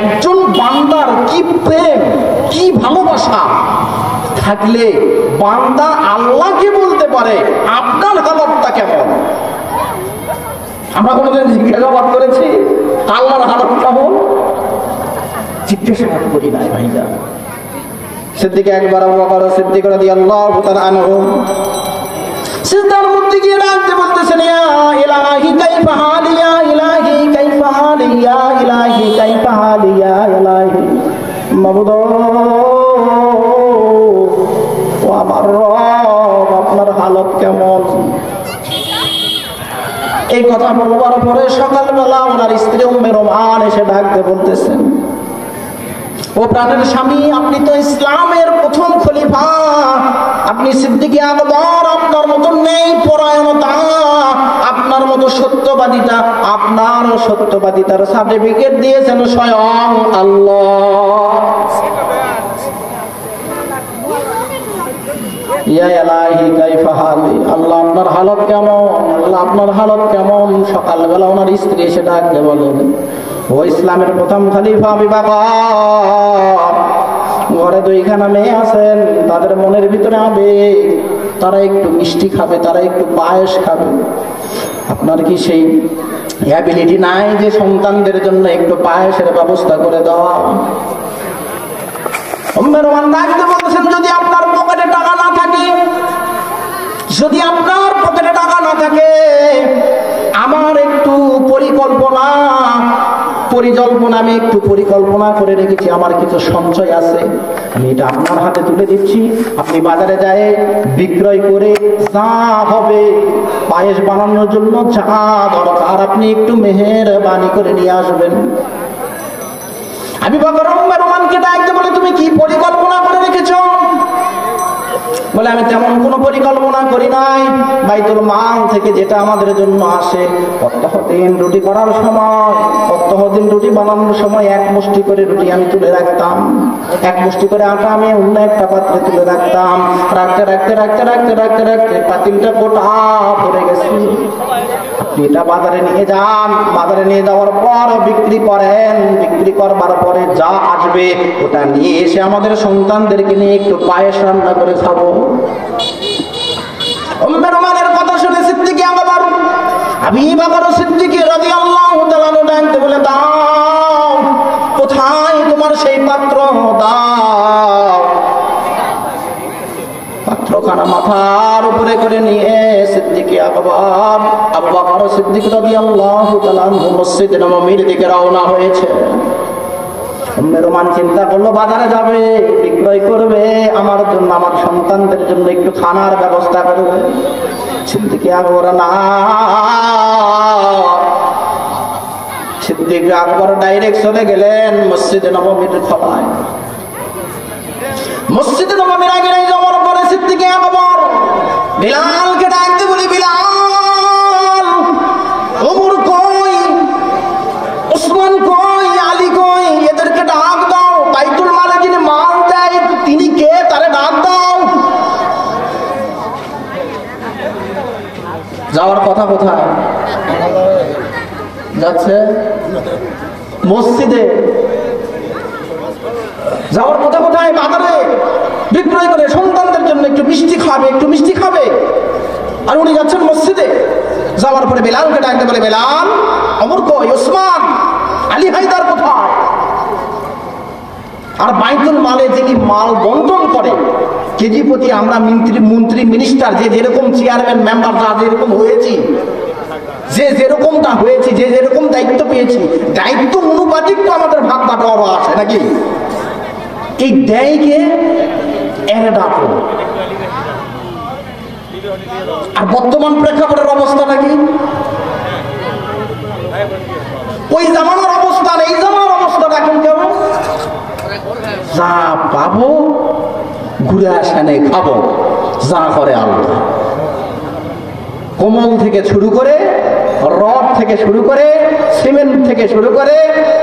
একজন বান্দার কি প্রেম, কি ভালোবাসা থাকলে বান্দা আল্লাহকে বলতে পারে আপনার হালতটা কেমন? আমরা কোনোদিন জিজ্ঞাসাবাদ করেছি আল্লাহর হালত কেমন? জিজ্ঞাসাবাদ করি নাই ভাইরা। সিদ্দিকে একবার আবু বকর সিদ্দিক রাদিয়াল্লাহু তাআলা আনহু সিজদার মধ্যে গিয়ে রাতে বলতেছেন, ইয়া ইলাহি কাইফা হালি ইয়া ইলাহি কাইফা হালি ইয়া ইলাহি কাইফা হালি ইয়া ইলাহি। মাবুদ ও আমার রব, আপনার হালত কেমন? এই কথা বলবার পরে সকালবেলা ওনার স্ত্রী উম্মে রোমান এসে ডাকতে বলতেছেন, ও প্রাণের স্বামী, আপনি তো ইসলামের প্রথম খলিফা, আপনি সিদ্দিকে আকবর, আপনার মতো নেই পরায়ণতা, আপনার মতো সত্যবাদিতা, আপনার সত্যবাদিতার সার্টিফিকেট দিয়েছেন স্বয়ং আল্লাহ। ইয়া ইলাহি কাইফা হালি, আল্লাহ আপনার হালত কেমন? আল্লাহ আপনার হালত কেমন? সকালবেলা ওনার স্ত্রী এসে ডাকতে বলেন, ও ইসলামের প্রথম খলিফা আবু বকর, ঘরে দুইখানা মেয়ে আছেন, তাদের মনের ভিতরে আবেগ, তারা একটু মিষ্টি খাবে, তারা একটু পায়েস খাবে। আপনার কি সেই অ্যাবিলিটি নাই যে সন্তানদের জন্য একটু পায়েসের ব্যবস্থা করে দেওয়া? উম্মে রোমান ডাকতে বলতেছেন, যদি আপনার পকেটে টাকা না থাকে, যদি আপনার পকেটে টাকা না থাকে, আমার একটু আমি একটু পরিকল্পনা করে রেখেছি, আমার কিছু সঞ্চয় আছে, আমি এটা আপনার হাতে তুলে দিচ্ছি। আপনি বাজারে যায় বিক্রয় করে যা হবে পায়েস বানানোর জন্য যা দরকার আপনি একটু মেহেরবানি করে নিয়ে আসবেন। আবু বকর রোমানকে ডাকতে বলে, তুমি কি পরিকল্পনা করে রেখেছ? বলে, আমি তেমন কোনো পরিকল্পনা করি নাই, বাইতুল মাল থেকে যেটা আমাদের জন্য আসে, প্রত্যহ দিন রুটি করার সময়, প্রত্যহ দিন রুটি বানানোর সময় এক মুষ্টি করে রুটি আমি তুলে রাখতাম, এক মুষ্টি করে আটা আমি অন্য একটা পাত্রে তুলে রাখতাম। রাখতে রাখতে রাখতে রাখতে রাখতে রাখতে পাতিলটা গোটা ভরে গেছে। আপনি এটা বাজারে নিয়ে যান, বাজারে নিয়ে যাওয়ার পর বিক্রি করেন, বিক্রি করবার পরে যা আসবে ওটা নিয়ে এসে আমাদের সন্তানদেরকে নিয়ে একটু পায়েস রান্না করে খাবো। উম্মে রুমানের কথা শুনে সিদ্দিক আকবর আবু বকর সিদ্দিক রাদিয়াল্লাহু তাআলা ডাকতে বলে, দাও, কোথায় তোমার সেই পাত্র, দাও। পাত্রখানা মাথার উপরে করে নিয়ে সিদ্দিক আকবর আবু বকর সিদ্দিক রাদিয়াল্লাহু তাআলা মসজিদ নববীর দিকে রওনা হয়েছে। উম্মে রুমান চিন্তা করলো, বাজারে যাবে, বিক্রয় করবে, আমার জন্য, আমার সন্তানদের জন্য একটু খানার ব্যবস্থা করবে। সিদ্দিক আকবর না, সিদ্দিক আকবর ডাইরেক্ট চলে গেলেন মসজিদে নববীর খোলায়। মসজিদে নববীর আগে যাওয়ার পরে সিদ্দিক আকবর বিলালকে ডাকতে বলি, বিলাল, ওমর কই, ওসমান কই, আলী কই, এদেরকে ডাক দাও। বাইতুল মালে যিনি মাল দেয় তিনি কে, তারে ডাক দাও। যাওয়ার কথা কোথায় যাচ্ছে? মসজিদে। যাওয়ার কথা কোথায়? বাজারে বিক্রয় করে সন্তানদের জন্য একটু মিষ্টি খাবে, একটু মিষ্টি খাবে। আর উনি যাচ্ছেন মসজিদে। যাওয়ার পরে বেলালকে ডাকতে বলে, বেলাল, ওমর কই, ওসমান, আলী হায়দার কোথায়? আর বাইতুল মালে যিনি মাল বন্টন করে, কেজি প্রতি আমরা মন্ত্রী মিনিস্টার যে যেরকম চেয়ারম্যান মেম্বার যা যেরকম হয়েছি, যে যেরকমটা হয়েছি, যে যেরকম দায়িত্ব পেয়েছি, দায়িত্ব অনুপাতিক তো আমাদের ভাগ বাটোয়ারা আছে নাকি? এই দেয়কে এর ডাকো। আর বর্তমান প্রেক্ষাপটের অবস্থা নাকি? ওই জামানার অবস্থান এই জামানার অবস্থাটা এখন কেমন? যা পাবো ঘুরে আসানে খাবো, যা করে আল্লাহ। কোমল থেকে শুরু করে, রড থেকে শুরু করে, সিমেন্ট থেকে শুরু করে,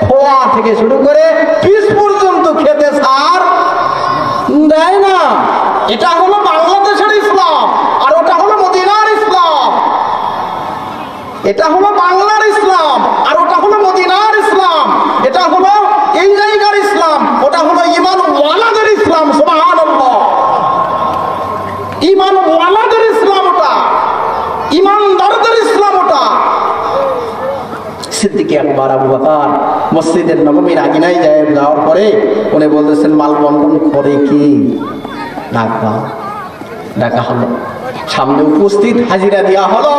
খোয়া থেকে শুরু করে পিস পর্যন্ত খেতে সার দেয় না। এটা হলো বাংলাদেশের ইসলাম, আর ওটা হলো মদিনার ইসলাম। এটা হলো বাংলার ইসলাম, আর ওটা হলো মদিনার ইসলাম। এটা হলো এই জায়গার ইসলাম, ওটা হলো ঈমান ওয়ালাদের ইসলাম। সুবহানাল্লাহ, ঈমান ওয়ালাদের ইসলাম ওটা, ঈমানদারদের ইসলাম ওটা। সিদ্দিক আকবর আবু বকর মসজিদের নববীর আগিনায় যাওয়ার পরে উনি বলতেছেন, মাল বন্টন করে কি? ডাকা হলো, সামনে উপস্থিত, হাজিরা দেওয়া হলো।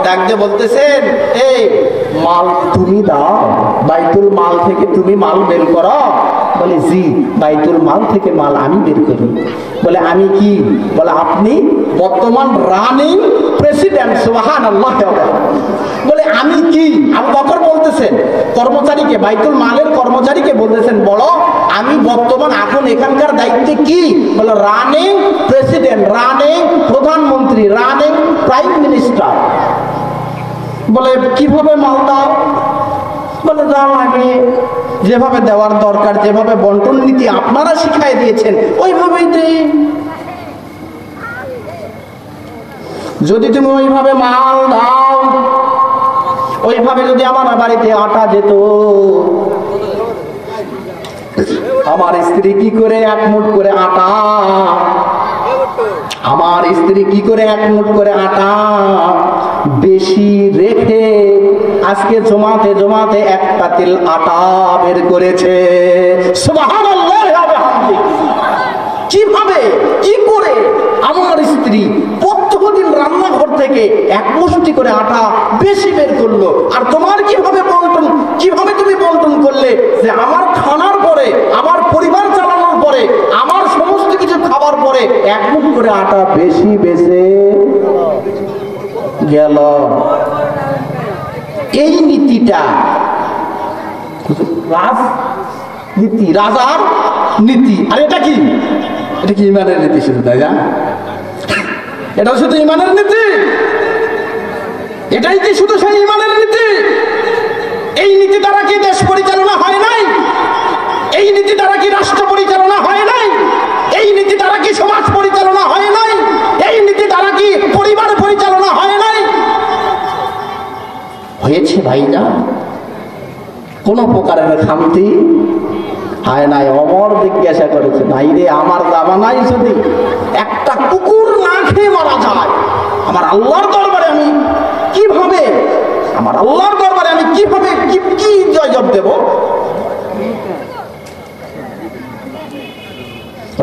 ডাকতে বলতেছেন, এই মাল তুমি দাও, বাইতুল মাল থেকে তুমি মাল বের করো। বলে, জি, বাইতুল মাল থেকে মাল আমি বের করি। বলে, আমি কি? বলে, আপনি বর্তমান রানিং প্রেসিডেন্ট। সুবহানাল্লাহ। বলে, আমি কি? আবু বকর বলতেছেন কর্মচারীকে, বাইতুল মালের কর্মচারীকে বলতেছেন, বলো আমি বর্তমান এখন এখানকার দায়িত্বে কি? বলে, রানিং প্রেসিডেন্ট, রানিং প্রধানমন্ত্রী, রানিং প্রাইম মিনিস্টার। বলে, কিভাবে মাল দাও? বলে, যা লাগে, যেভাবে দেওয়ার দরকার, যেভাবে বন্টন নীতি আপনারা শিখাই দিয়েছেন ওইভাবেই দিন। যদি তুমি ওইভাবে মাল দাও, ওইভাবে যদি আমার বাড়িতে আটা যেত, আমার স্ত্রী কি করে এক মুঠ করে আটা, আমার স্ত্রী কি করে এক মুঠ করে আটা বেশি রেখে আজকে জমাতে জমাতে এক পাতিল আটা বের করেছে। সুবহানাল্লাহ। কিভাবে, কি করে আমার স্ত্রী ততদিন রান্নাঘর থেকে এক মুষ্টি করে আটা বেশি বের করলো। আর তোমার কিভাবে তুমি বন্টন করলে যে আমার খানার পরে, আমার পরিবার চালানোর পরে, আমার সমস্ত কিছু খাবার পরে এক মুঠ করে আটা বেশি বেঁচে গেল। এই নীতিটা রাজনীতি, রাজার নীতি। আর এটা কি? এটা কি ইমানের নীতি শুধু, তাই না? এটা শুধু ইমানের নীতি? এটাই কি শুধু সেই ইমানের নীতি? এই নীতি দ্বারা কি দেশ পরিচালনা হয় নাই? এই নীতি দ্বারা কি রাষ্ট্র পরিচালনা হয় নাই? এই নীতি দ্বারা কি সমাজ পরিচালনা হয় নাই? এই নীতি দ্বারা কি পরিবার পরিচালনা হয় নাই? হয়েছে ভাইরা, কোন প্রকারের খামতি হয় নাই। অমর জিজ্ঞাসা করেছে, ভাই রে, আমার জামানায় যদি একটা কুকুর না খেয়ে মারা যায়, আমার আল্লাহর দরবারে আমি কিভাবে কি জবাব দেব?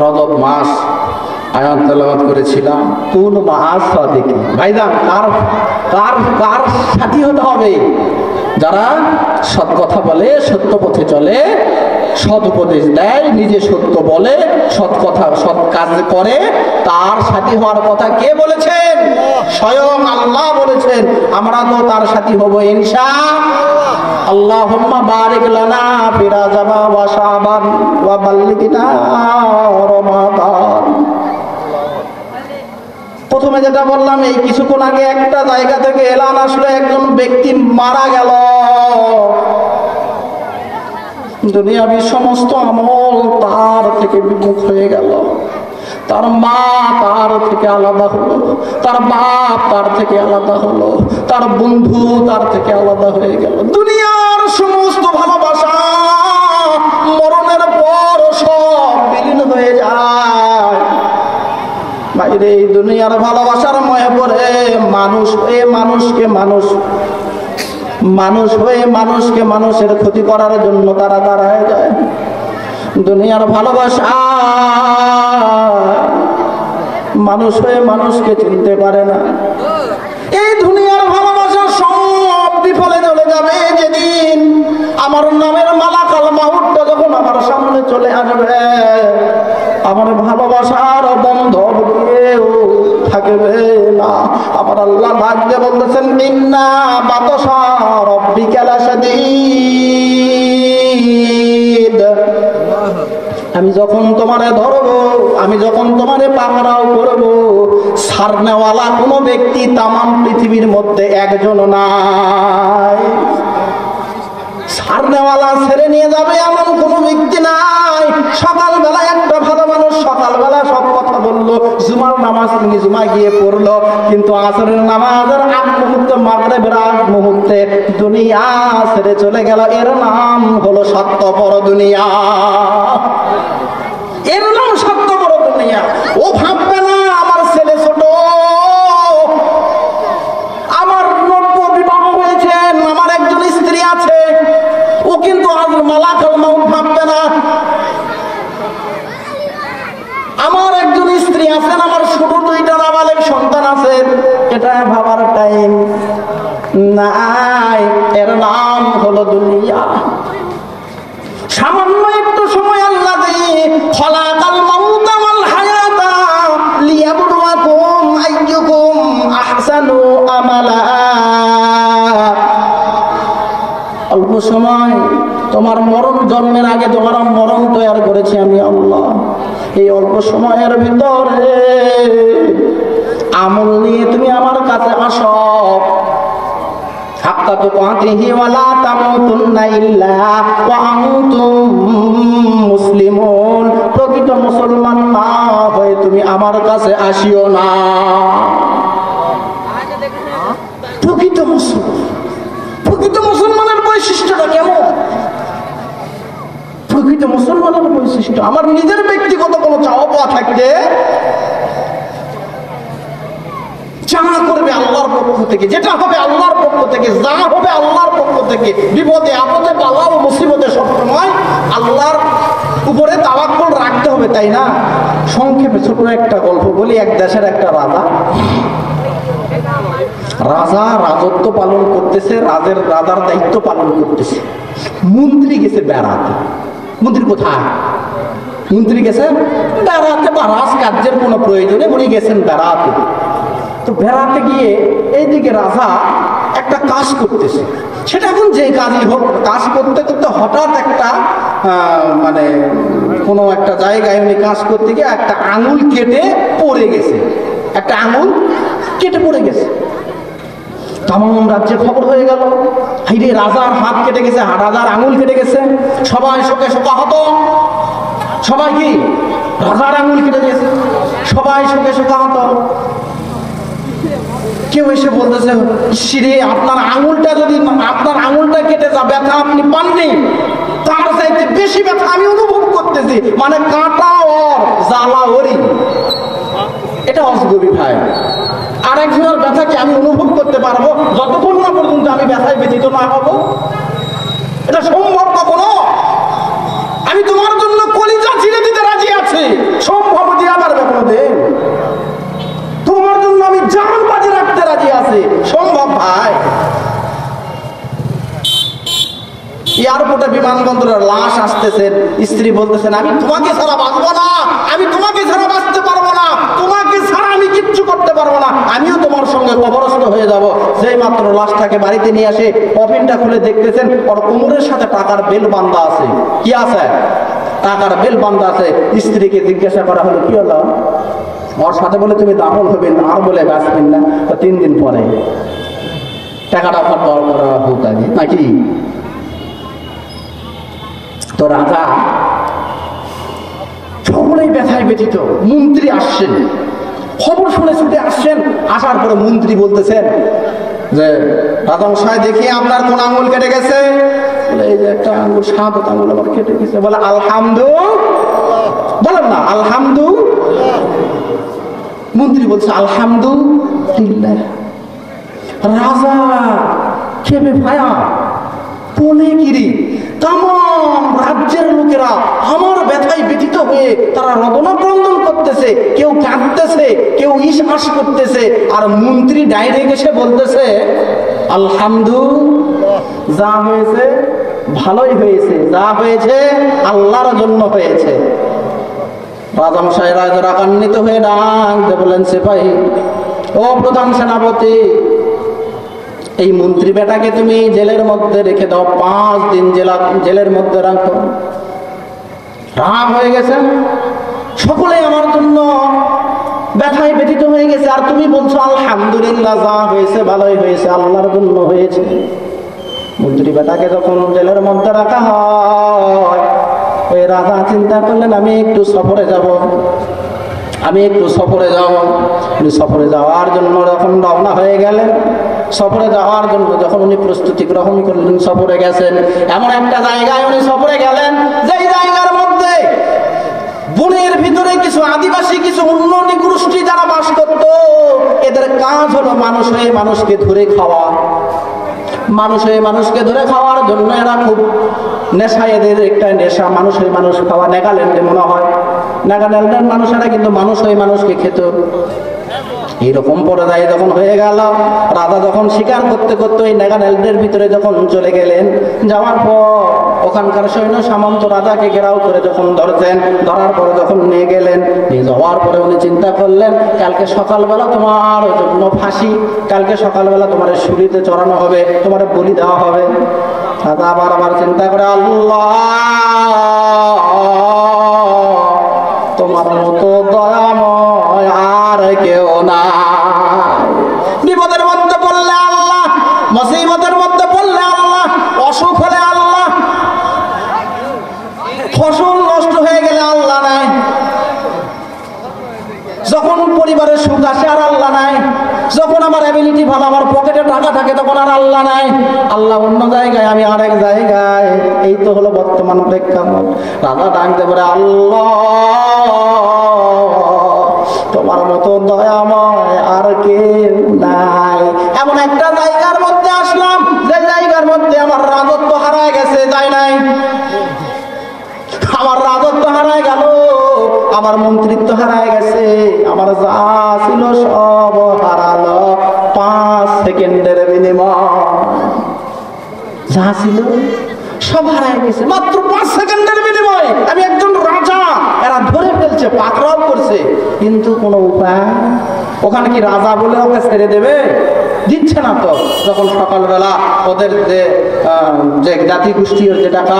রজব মাস আয়াত তেলাওয়াত করেছিলাম, কোন মাস সাদিক। ভাইজান, কার সাথী হতে হবে? যারা সৎ কথা বলে, সত্য পথে চলে, সৎ উপদেশ দেয়, নিজে সত্য বলে, সৎ কথা সৎ কাজ করে, তার সাথী হওয়ার কথা কে বলেছেন? স্বয়ং আল্লাহ বলেছেন। আমরা তো তার সাথী হব ইনশাআল্লাহ। আল্লাহুম্মা বারিক লানা ফি রাজাব ওয়া শাবান ওয়া বাল্লিগনা রমাদান। প্রথমে যেটা বললাম, এই কিছুক্ষণ আগে একটা জায়গা থেকে এলান আসলো, একজন ব্যক্তি মারা গেল। দুনিয়াবি সমস্ত আমল তার থেকে বিমুখ হয়ে গেল। তার মা তার থেকে আলাদা হলো, তার বাপ তার থেকে আলাদা হলো, তার বন্ধু তার থেকে আলাদা হয়ে গেল। দুনিয়ার সমস্ত ভালোবাসা মরণের পর সব বিলীন হয়ে যায়। বাইরে এই দুনিয়ার ভালোবাসার ময়ে পড়ে মানুষ হয়ে মানুষকে মানুষের ক্ষতি করার জন্য তারা দাঁড়ায় যায়। দুনিয়ার ভালোবাসা মানুষ হয়ে মানুষকে চিনতে পারে না। এই দুনিয়ার ভালোবাসা সব বিফলে চলে যাবে যেদিন আমার নামের মালাকাল মাউতটা যখন আমার সামনে চলে আসবে। আমার ভালোবাসার বন্ধন কেউ থাকবে না। আমার আল্লাহ ভাগ্যে বলতেছেন, ইন্না বাতাসা রাব্বিকা লাশাদীদ। আমি যখন তোমারে ধরবো, আমি যখন তোমারে পাকড়াও করবো, ছাড়নেওয়ালা কোনো ব্যক্তি তামাম পৃথিবীর মধ্যে একজন নাই। ছাড়নেওয়ালা ছেড়ে নিয়ে যাবে এমন কোনো ব্যক্তি নাই। সকালবেলা একটা ভালো মানুষ সকালবেলা সব কথা বললো, জুমার নামাজ তিনি জুমা গিয়ে পড়লো, কিন্তু আসরের নামাজের আগ মুহূর্তে, মাগরিবের আগ মুহূর্তে দুনিয়া ছেড়ে চলে গেল। এর নাম হলো সত্যপর দুনিয়া। এর নাম সত্যপর দুনিয়া। ও ভাববে না আমার ছেলে ছোট, আমার নব্য বিবাহ হয়েছে, আমার একজন স্ত্রী আছে, ও কিন্তু আজ মালাকাল মাউত ভাববে না। আমার একজন স্ত্রী আছেন, আমার ছোট দুইটা নাবালেগ সন্তান আছে, এটা ভাবার টাইম নাই। এর নাম হলো দুনিয়া। সামান্য একটু সময় আল্লাহ দিয়ে খলাকাল মাউতা ওয়াল হায়াতা লিয়াবলুয়াকুম আইয়ুকুম আহসানু আমালা। অল্প সময় তোমার মরণ, জন্মের আগে তোমার মরণ তৈরি করেছি আমি আল্লাহ। এই অল্প সময়ের ভিতরে আমল নিয়ে তুমি আমার কাছে আসো। হাক্কা তুকাতিহি ওয়া লা তামুতুন্না ইল্লা ওয়া আনতুম মুসলিমুন। প্রকৃত মুসলমান না হয়ে তুমি আমার কাছে আসিও না। প্রকৃত মুসলমানের বৈশিষ্ট্যটা কেমন? প্রকৃত মুসলমানের বৈশিষ্ট্য, আমার নিজের ব্যক্তিগত কোনো চাওয়া পাওয়া থাকলে যা করবে আল্লাহর পক্ষ থেকে, যেটা হবে আল্লাহর পক্ষ থেকে, যা হবে আল্লাহর পক্ষ থেকে। বিপদে আপদে বালা ও মুসিবতে সবসময় আল্লাহর উপরে তাওয়াক্কুল রাখতে হবে, তাই না? সংক্ষেপে ছোট একটা গল্প বলি। এক দেশের একটা রাজা রাজা রাজত্ব পালন করতেছে, রাজার দায়িত্ব পালন করতেছে। মন্ত্রী গেছে বেড়াতে। মন্ত্রী কোথায়? মন্ত্রী গেছে বেড়াতে বা রাজকার্যের কোনো প্রয়োজনে উনি গেছেন বেড়াতে। তো বেড়াতে গিয়ে এইদিকে রাজা একটা কাজ করতেছে, সেটা এখন যে কাজই হোক, কাজ করতে করতে হঠাৎ একটা মানে কোনো একটা জায়গায় উনি কাজ করতে গিয়ে একটা আঙুল কেটে পড়ে গেছে। একটা আঙুল কেটে পড়ে গেছে। তামাম রাজ্যে খবর হয়ে গেল, হাইরে রাজার হাত কেটে গেছে, রাজার আঙুল কেটে গেছে। সবাই শোকে শোকাহত। সবাই কি? রাজার আঙুল কেটে গেছে, সবাই শোকে শোকাহত। কেউ এসে বলতেছে, শ্রী আপনার আঙুলটা কেটে যা ব্যথা আপনি পাননি, তার চাইতে বেশি ব্যথা আমি অনুভব করতেছি। মানে কাঁটা ওর, জ্বালা ওরই। এটা অজগবি ভাই। আর একজনের ব্যথাকে আমি অনুভব করতে পারবো যতক্ষণ না পর্যন্ত আমি ব্যথায় ব্যথিত না হব? এটা সম্ভব কখনো? আমি তোমার জন্য কলিজা ছিঁড়ে দিতে রাজি আছি, সম্ভব দিয়ে আমার কোনো দিন? তোমার জন্য আমি জান বাজি রাখতে রাজি আছি, সম্ভব ভাই? এয়ারপোর্টে বিমানবন্দরের লাশ আসতেছেন, স্ত্রী বলতেছেন আমি তোমাকে ছাড়া বাঁচবো না, আমি তোমাকে ছাড়া বাঁচতে পারবো না, তোমাকে ছাড়া আমি কিচ্ছু করতে পারবো না, আমিও তোমার সঙ্গে কবরস্থ হয়ে যাব। যেই মাত্র লাশটাকে বাড়িতে নিয়ে আসে, কফিনটা খুলে দেখতেছেন ওর কোমরের সাথে টাকার বেল বান্ধা আছে। কি আছে? টাকার বেল বান্ধা আছে। স্ত্রীকে জিজ্ঞাসা করা হলো কি হলো? ওর সাথে বলে তুমি দাফন হবেন না, আর বলে বাঁচবেন না। 3 দিন পরে টাকাটা পাওয়ার করা হোক আগে নাকি? তো রাজা সকলেই ব্যথায় ব্যথিত। মন্ত্রী আসছেন, খবর শুনে ছুটে আসছেন। আসার পরে মন্ত্রী বলতেছেন যে রাজামশাই দেখি আপনার কোন আঙুল কেটে গেছে? এই যে একটা আঙুল, সাদা আঙুল আবার কেটে গেছে। বলে আলহামদুলিল্লাহ। বলেন না আলহামদুলিল্লাহ। মন্ত্রী বলছে আলহামদুলিল্লাহ। রাজা খেপে ভায়া বলে কিরি তাম রাজ্যের লোকেরা আমার ব্যথায় ব্যথিত হয়ে তারা রদনা ক্রন্দন করতেছে, কেউ কাঁদতেছে, কেউ ইশাস করতেছে, আর মন্ত্রী ডাইরেক্ট এসে বলতেছে আলহামদুলিল্লাহ, যা হয়েছে ভালোই হয়েছে, যা হয়েছে আল্লাহর জন্য হয়েছে। রাজামশাই রাগান্বিত হয়ে ডাকতে বলেন সিপাহী, ও প্রধান সেনাপতি, এই মন্ত্রী বেটাকে তুমি জেলের মধ্যে রেখে দাও, 5 দিন জেলের মধ্যে রাখো। রাগ হয়ে গেছেন, সকলে আমার জন্য ব্যথায় ব্যথিত হয়ে গেছে, আর তুমি বলছো আলহামদুলিল্লাহ, যা হয়েছে ভালোই হয়েছে, আল্লাহর জন্য হয়েছে। মন্ত্রী বেটাকে যখন জেলের মধ্যে রাখা হয়, ওই রাজা চিন্তা করলেন আমি একটু সফরে যাব। সফরে যাওয়ার জন্য যখন রওনা হয়ে গেলেন, সফরে যাওয়ার জন্য যখন উনি প্রস্তুতি গ্রহণ করলেন, সফরে গেছেন। এমন একটা জায়গায় উনি সফরে গেলেন, যেই জায়গার মধ্যে বনের ভিতরে কিছু আদিবাসী, কিছু অন্য গোষ্ঠী যারা বাস করত, এদের কাজ হলো মানুষ হয়ে মানুষকে ধরে খাওয়া। মানুষ হয়ে মানুষকে ধরে খাওয়ার জন্য এরা খুব নেশা, এদের একটা নেশা, মানুষ হয়ে মানুষ খাওয়া। নাগাল্যান্ডে মনে হয়, নাগাল্যান্ডের মানুষেরা কিন্তু মানুষ হয়ে মানুষকে খেত। এইরকম পর্যায়ে যখন হয়ে গেল, রাজা যখন শিকার করতে করতে ওই নাগাল্যান্ডের ভিতরে যখন চলে গেলেন, যাওয়ার পর ওখানকার সৈন্য সামন্ত রাজাকে ঘেরাও করে যখন ধরার পরে যখন নিয়ে গেলেন, নিয়ে যাওয়ার পরে উনি চিন্তা করলেন কালকে সকালবেলা তোমার জন্য ফাঁসি, কালকে সকালবেলা তোমার শুলিতে চড়ানো হবে, তোমার বলি দেওয়া হবে। রাজা আবার চিন্তা করে আল্লাহ, তোমার মতো দয়াময় আর কেউ নাই। বিপদের মধ্যে পড়লে আল্লাহ, মুসিবতের মধ্যে পড়লে আল্লাহ, অসুখ হলে আল্লাহ, ফসল নষ্ট হয়ে গেলে আল্লাহ নাই, যখন পরিবারের সুখ আসে আর আল্লাহ নাই, যখন আমার অ্যাবিলিটি ভালো, আমার পকেটে টাকা থাকে, তখন আর আল্লাহ নাই। আল্লাহ অন্য জায়গায়, আমি আরেক জায়গায়। এই তো হলো বর্তমান প্রেক্ষাপট। রাজা ডাকতে পারে আল্লাহ, তোমার মতো দয়াময় আর কেউ নাই। এমন একটা জায়গার মধ্যে আসলাম, যে জায়গার মধ্যে আমার রাজত্ব হারায় গেছে, তাই নাই? আমার রাজত্ব হারায় গেল, আমার মন্ত্রিত্ব হারায় গেছে, আমার যা ছিল সব হারালো। 5 যা ছিল সব হারায় গেছে মাত্র 5 সেকেন্ডের বিনিময়ে। আমি একজন রাজা, এরা ধরে ফেলছে, পাকড়াও করছে, কিন্তু কোনো উপায়। ওখানে কি রাজা বলে ওকে ছেড়ে দেবে? দিচ্ছে না তো। যখন সকালবেলা ওদের যে জাতি গোষ্ঠীর যে টাকা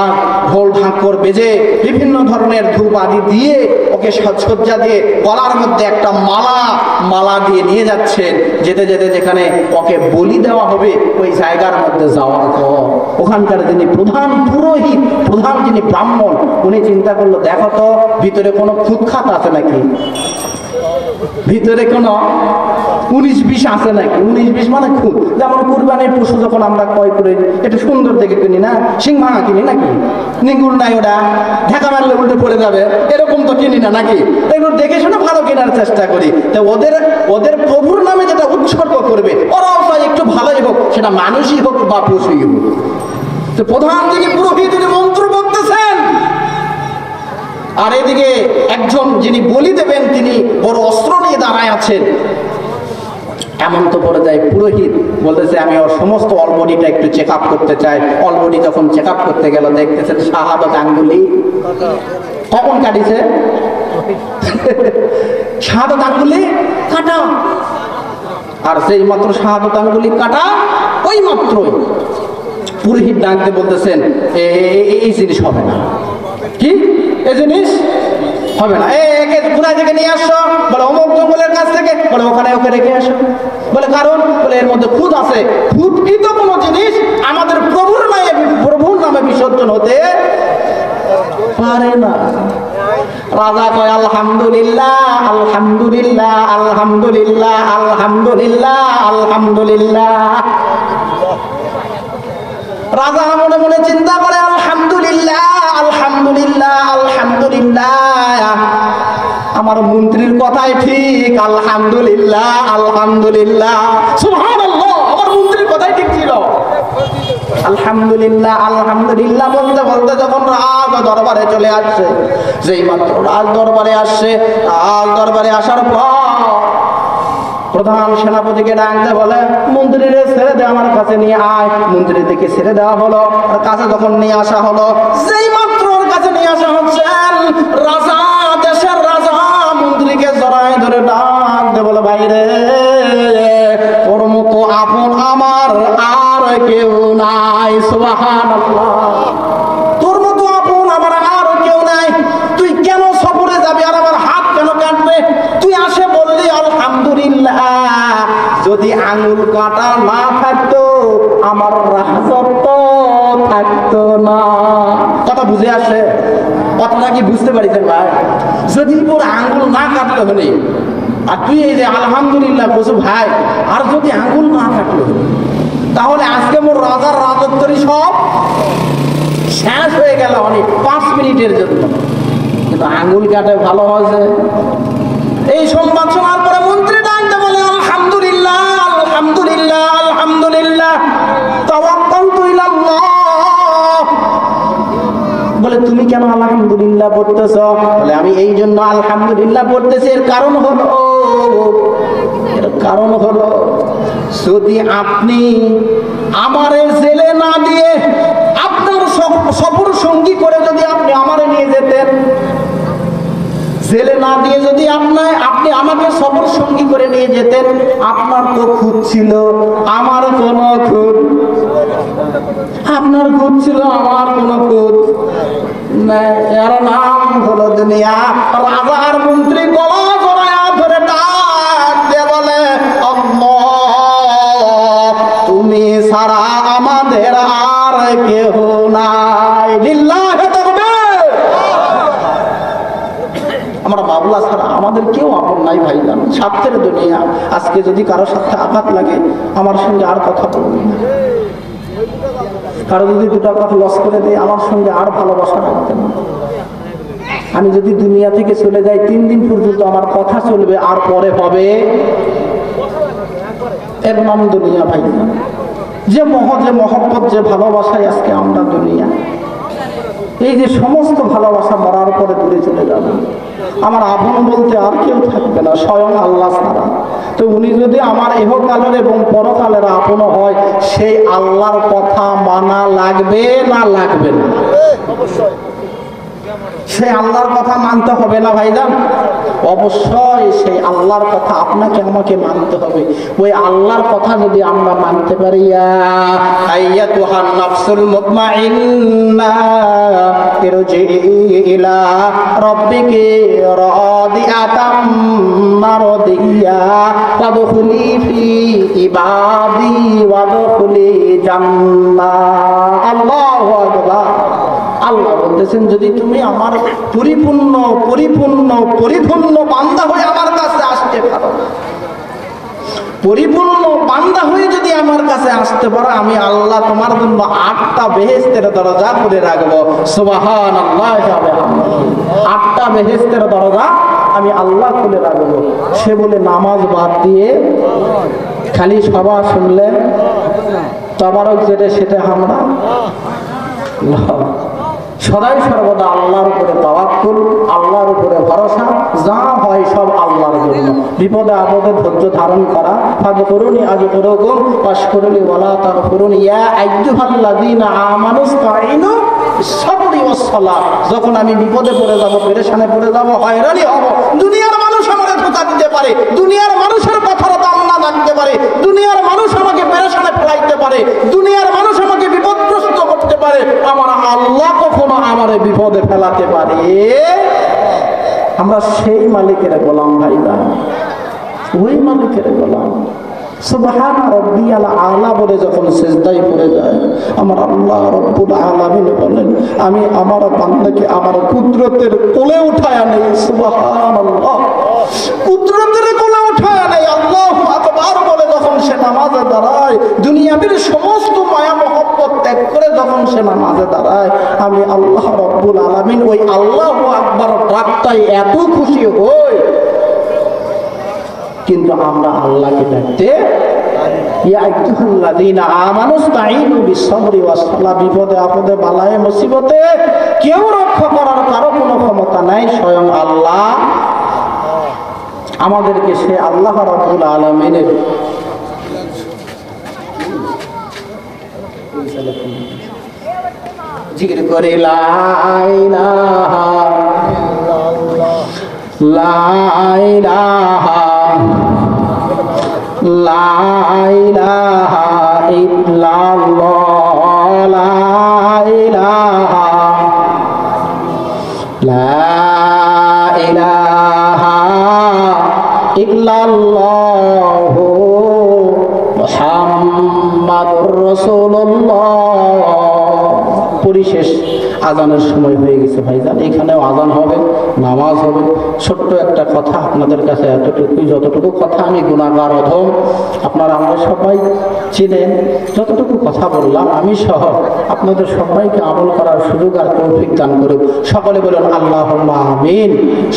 ঢোল ঢাকর বেজে বিভিন্ন ধরনের ধূপ আদি দিয়ে ওকে সাজসজ্জা দিয়ে গলার মধ্যে একটা মালা দিয়ে নিয়ে যাচ্ছেন, যেতে যেতে যেখানে ওকে বলি দেওয়া হবে ওই জায়গার মধ্যে যাওয়ার পর ওখানকার যিনি প্রধান পুরোহিত, প্রধান যিনি ব্রাহ্মণ, উনি চিন্তা করলো দেখো তো ভিতরে কোনো খুঁতখাত আছে নাকি, ভিতরে কোনো 19-20 আছে নাকি। 19-20 মানে খুব, যেমন কুরবানির পশু যখন আমরা ক্রয় করে একটু সুন্দর দেখে কিনি না, সিং ভাঙা কিনি নাকি, নিগুল নাই ওটা ঢাকা মারলে উল্টে পড়ে যাবে, এরকম তো কিনি না নাকি। এগুলো দেখে শুনে ভালো কেনার চেষ্টা করি। তো ওদের প্রভুর নামে যেটা উৎসর্গ করবে ওরাও চাই একটু ভালোই হোক, সেটা মানুষই হোক বা পশুই হোক। তো প্রধান যিনি পুরোহিত তিনি মন্ত্র বলতেছেন, আর এদিকে একজন যিনি বলি দেবেন তিনি বড় অস্ত্র নিয়ে দাঁড়ায় আছেন। এমন তো পড়ে যায় পুরোহিত বলতেছে আমি ওর সমস্ত অলবডিটা একটু চেক আপ করতে চাই। অলবডি যখন চেক আপ করতে গেল দেখতেছে শাহাদত আঙ্গুলি কখন কাটিছে, শাহাদত আঙ্গুলি কাটা। আর সেই মাত্র শাহাদত আঙ্গুলি কাটা ওই মাত্রই পুরোহিত ডাকতে বলতেছেন এই জিনিস হবে না। কি এই জিনিস হবে না? একে কোথায় থেকে নিয়ে আসছো? বলে অমুক জঙ্গলের কাছ থেকে। বলে ওখানে ওকে রেখে আসো। বলে কারণ? বলে এর মধ্যে খুদ আছে। খুদকৃত কোনো জিনিস আমাদের প্রভুর নামে বিসর্জন হতে পারে না। রাজা কয় আলহামদুলিল্লাহ আলহামদুলিল্লাহ আলহামদুলিল্লাহ আলহামদুলিল্লাহ আলহামদুলিল্লাহ। রাজা মনে মনে চিন্তা করে আলহামদুলিল্লাহ আলহামদুলিল্লাহ আলহামদুলিল্লাহ, আমার মন্ত্রীর কথাই ঠিক, আলহামদুলিল্লাহ আলহামদুলিল্লাহ সুবহানাল্লাহ, আমার মন্ত্রীর কথাই ঠিক ছিল। আলহামদুলিল্লাহ আলহামদুলিল্লাহ বলতে বলতে যখন রাজ দরবারে চলে আসছে, যেই মাত্র রাজ দরবারে আসছে, রাজ দরবারে আসার পর প্রধান সেনাপতিকে ডাকতে বলে মন্ত্রীরে ছেড়ে দে, আমার কাছে নিয়ে আয়। মন্ত্রী থেকে ছেড়ে দেওয়া হলো, কাছে যখন নিয়ে আসা হলো, যেই মাত্র ওর কাছে নিয়ে আসা হচ্ছে, রাজা দেশের রাজা মন্ত্রীকে জড়ায় ধরে ডাকতে বলে বাইরে ওর মতো আপন আমার আর কেউ নাই। সুবহানাল্লাহ, তোর মতো আপন আমার আর কেউ নাই। তুই কেন সফরে যাবি আর আমার হাত কেন কাটবে? তুই আসে বললি আলহামদুলিল্লাহ, যদি আঙুল কাটা না থাকতো আমার রাজত্ব থাকতো না। কথা বুঝে আসে? কথাটা কি বুঝতে পারিছেন ভাই? যদি তোর আঙুল না কাটলে হলে, আর তুই এই যে আলহামদুলিল্লাহ বসু ভাই, আর যদি আঙুল না কাটলো তাহলে আজকে মোর রাজার রাজত্বরই সব শেষ হয়ে গেল অনেক 5 মিনিটের জন্য। কিন্তু আঙুল কাটে ভালো হয়েছে। এই সংবাদ শোনার পরে মন্ত্রী ডাকতে বলে আলহামদুলিল্লাহ আলহামদুলিল্লাহ আলহামদুলিল্লাহ তাওয়াক্কালতু ইলাল্লাহ। বলে তুমি কেন আলহামদুলিল্লাহ পড়তেছ? বলে আমি এই জন্য আলহামদুলিল্লাহ পড়তেছি, এর কারণ হলো যদি আপনি আমারে জেলে না দিয়ে আপনার সফর সঙ্গী করে যদি আপনি আমারে নিয়ে যেতেন, জেলে না দিয়ে যদি আপনি আমাকে সফর সঙ্গী করে নিয়ে যেতেন, আপনার তো খুদ ছিল, আমার কোন খুদ, আপনার খুদ ছিল, আমার কোন খুদ নাই। এর নাম হলো দুনিয়া। রাজার মন্ত্রী গলা জড়ায়া ধরে ডাক দিয়ে বলে আল্লাহ, তুমি ছাড়া আমাদের আর কেহ নাই। লিল্লাহি তাকবীর। আমরা বাবলা ছাড়া আমাদের কেউ আপন নাই ভাইজান। স্বার্থের দুনিয়া। আজকে যদি কারো স্বার্থে আঘাত লাগে আমার সঙ্গে আর কথা বলবি না। কারো যদি 2 টাকা লস করে দেয় আমার সঙ্গে আর ভালোবাসা রাখতে না। আমি যদি দুনিয়া থেকে চলে যাই 3 দিন পর্যন্ত আমার কথা চলবে, আর পরে হবে এর নাম দুনিয়া ভাইজান। যে মহব্বত, যে ভালোবাসায় আজকে আমরা দুনিয়া, এই যে সমস্ত ভালোবাসা মরার পরে দূরে চলে যাবে। আমার আপন বলতে আর কেউ থাকবে না, স্বয়ং আল্লাহ ছাড়া। তো উনি যদি আমার ইহকালের এবং পরকালের আপন হয়, সেই আল্লাহর কথা মানা লাগবে না লাগবে না? অবশ্যই সেই আল্লাহর কথা মানতে হবে না ভাইজান? অবশ্যই সেই আল্লাহর কথা আপনাকে আমাকে মানতে হবে। ওই আল্লাহর কথা যদি আমরা মানতে পারি, ইয়া আইয়াতুহান নাফসুল মুতমাইন্না ইরজিই ইলা রাব্বিকি রাদিয়াতাম মারদিয়া ওয়াদখুলি ফি ইবাদি ওয়াদখুলি জান্নাহ। আল্লাহু আকবার। আল্লাহ বলতেছেন, যদি তুমি আমার পরিপূর্ণ পরিপূর্ণ পরিপূর্ণ বান্দা হয়ে আমার কাছে আসতে পারো, পরিপূর্ণ বান্দা হয়ে যদি আমার কাছে আসতে পারো, আমি আল্লাহ তোমার জন্য 8টা বেহেশতের দরজা খুলে রাখবো। সুবহানাল্লাহ। 8টা বেহেশতের দরজা আমি আল্লাহ খুলে রাখবো। সে বলে নামাজ বাদ দিয়ে খালি সভা শুনলেন, তবারক যেটা সেটা আমরা সদাই সর্বদা আল্লাহর উপরে তাওয়াক্কুল, আল্লাহর উপরে ভরসা, যা হয় সব আল্লাহর জন্য। বিপদে আপদে ধৈর্য ধারণ করা। ফাযকুরুনি আযকুরুকুম ওয়াশকুরুলি ওয়ালা তাকফুরুন ইয়া আইয়ুহাল্লাযীনা আমানুস্তাঈনু বিস-সাবরি ওয়াস-সালাহ। যখন আমি বিপদে পড়ে যাব, পেরেশানে পড়ে যাব, হয়রানি হব, দুনিয়ার মানুষ আমাকে ধোঁকা দিতে পারে, দুনিয়ার মানুষের কথার দাম না রাখতে পারে, দুনিয়ার মানুষ আমাকে পেরেশানে ফেলাইতে পারে, দুনিয়ার মানুষ আমাকে বিপদগ্রস্ত করতে পারে, আমার আল্লাহ কখনো আমার বিপদে ফেলাতে পারে। আমরা সেই মালিকের গোলাম ভাইরা, ওই মালিকের গোলাম। সুবহান রাব্বিয়াল আলা বলে যখন সিজদায় পড়ে যায়, আমার আল্লাহ রব্বুল আলামিন বলেন, আমি আমার বান্দাকে আমার কুদরতের কোলে উঠায়া নেই। সুবহানাল্লাহ। কুদরতের কোলে উঠায়া নেই। আল্লাহু আকবার বলে যখন সে নামাজে দাঁড়ায়, দুনিয়ার সমস্ত মায়া মহব্বত ত্যাগ করে যখন সে নামাজে দাঁড়ায়, আমি আল্লাহ রব্বুল আলামিন ওই আল্লাহু আকবার ডাকটাই এত খুশি হই। কিন্তু আমরা আল্লাহকে ডাকতে, ইয়া আইয়ুহাল্লাযীনা আমানুস্তাঈনু বিস-সাবরি ওয়াস-সালাহ। বিপদে আপদে বালায়ে মুসিবতে কেউ রক্ষা করার কারো কোনো ক্ষমতা নাই, স্বয়ং আল্লাহ। আমাদেরকে সে আল্লাহ রাব্বুল আলামিনের জিকির করে লা ইলাহা লা ইলাহা লা ইলাহা ইল্লাল্লাহ লা ইলাহা লা ইলাহা ইল্লাল্লাহু মুহাম্মাদুর রাসূলুল্লাহ। পরিশেষ আজানের সময় হয়ে গেছে ভাইজান, এখানেও আজান হবে, নামাজ হবে। ছোট্ট একটা কথা আপনাদের কাছে, এতটুকুই, যতটুকু কথা আমি গুনাহগার অধম, আপনারা আমরা সবাই চিনেন। যতটুকু কথা বললাম আমি সহ আপনাদের সবাইকে আমল করার সুযোগ আর তৌফিক দান করুন। সকলে বলুন আল্লাহুম্মা আমিন।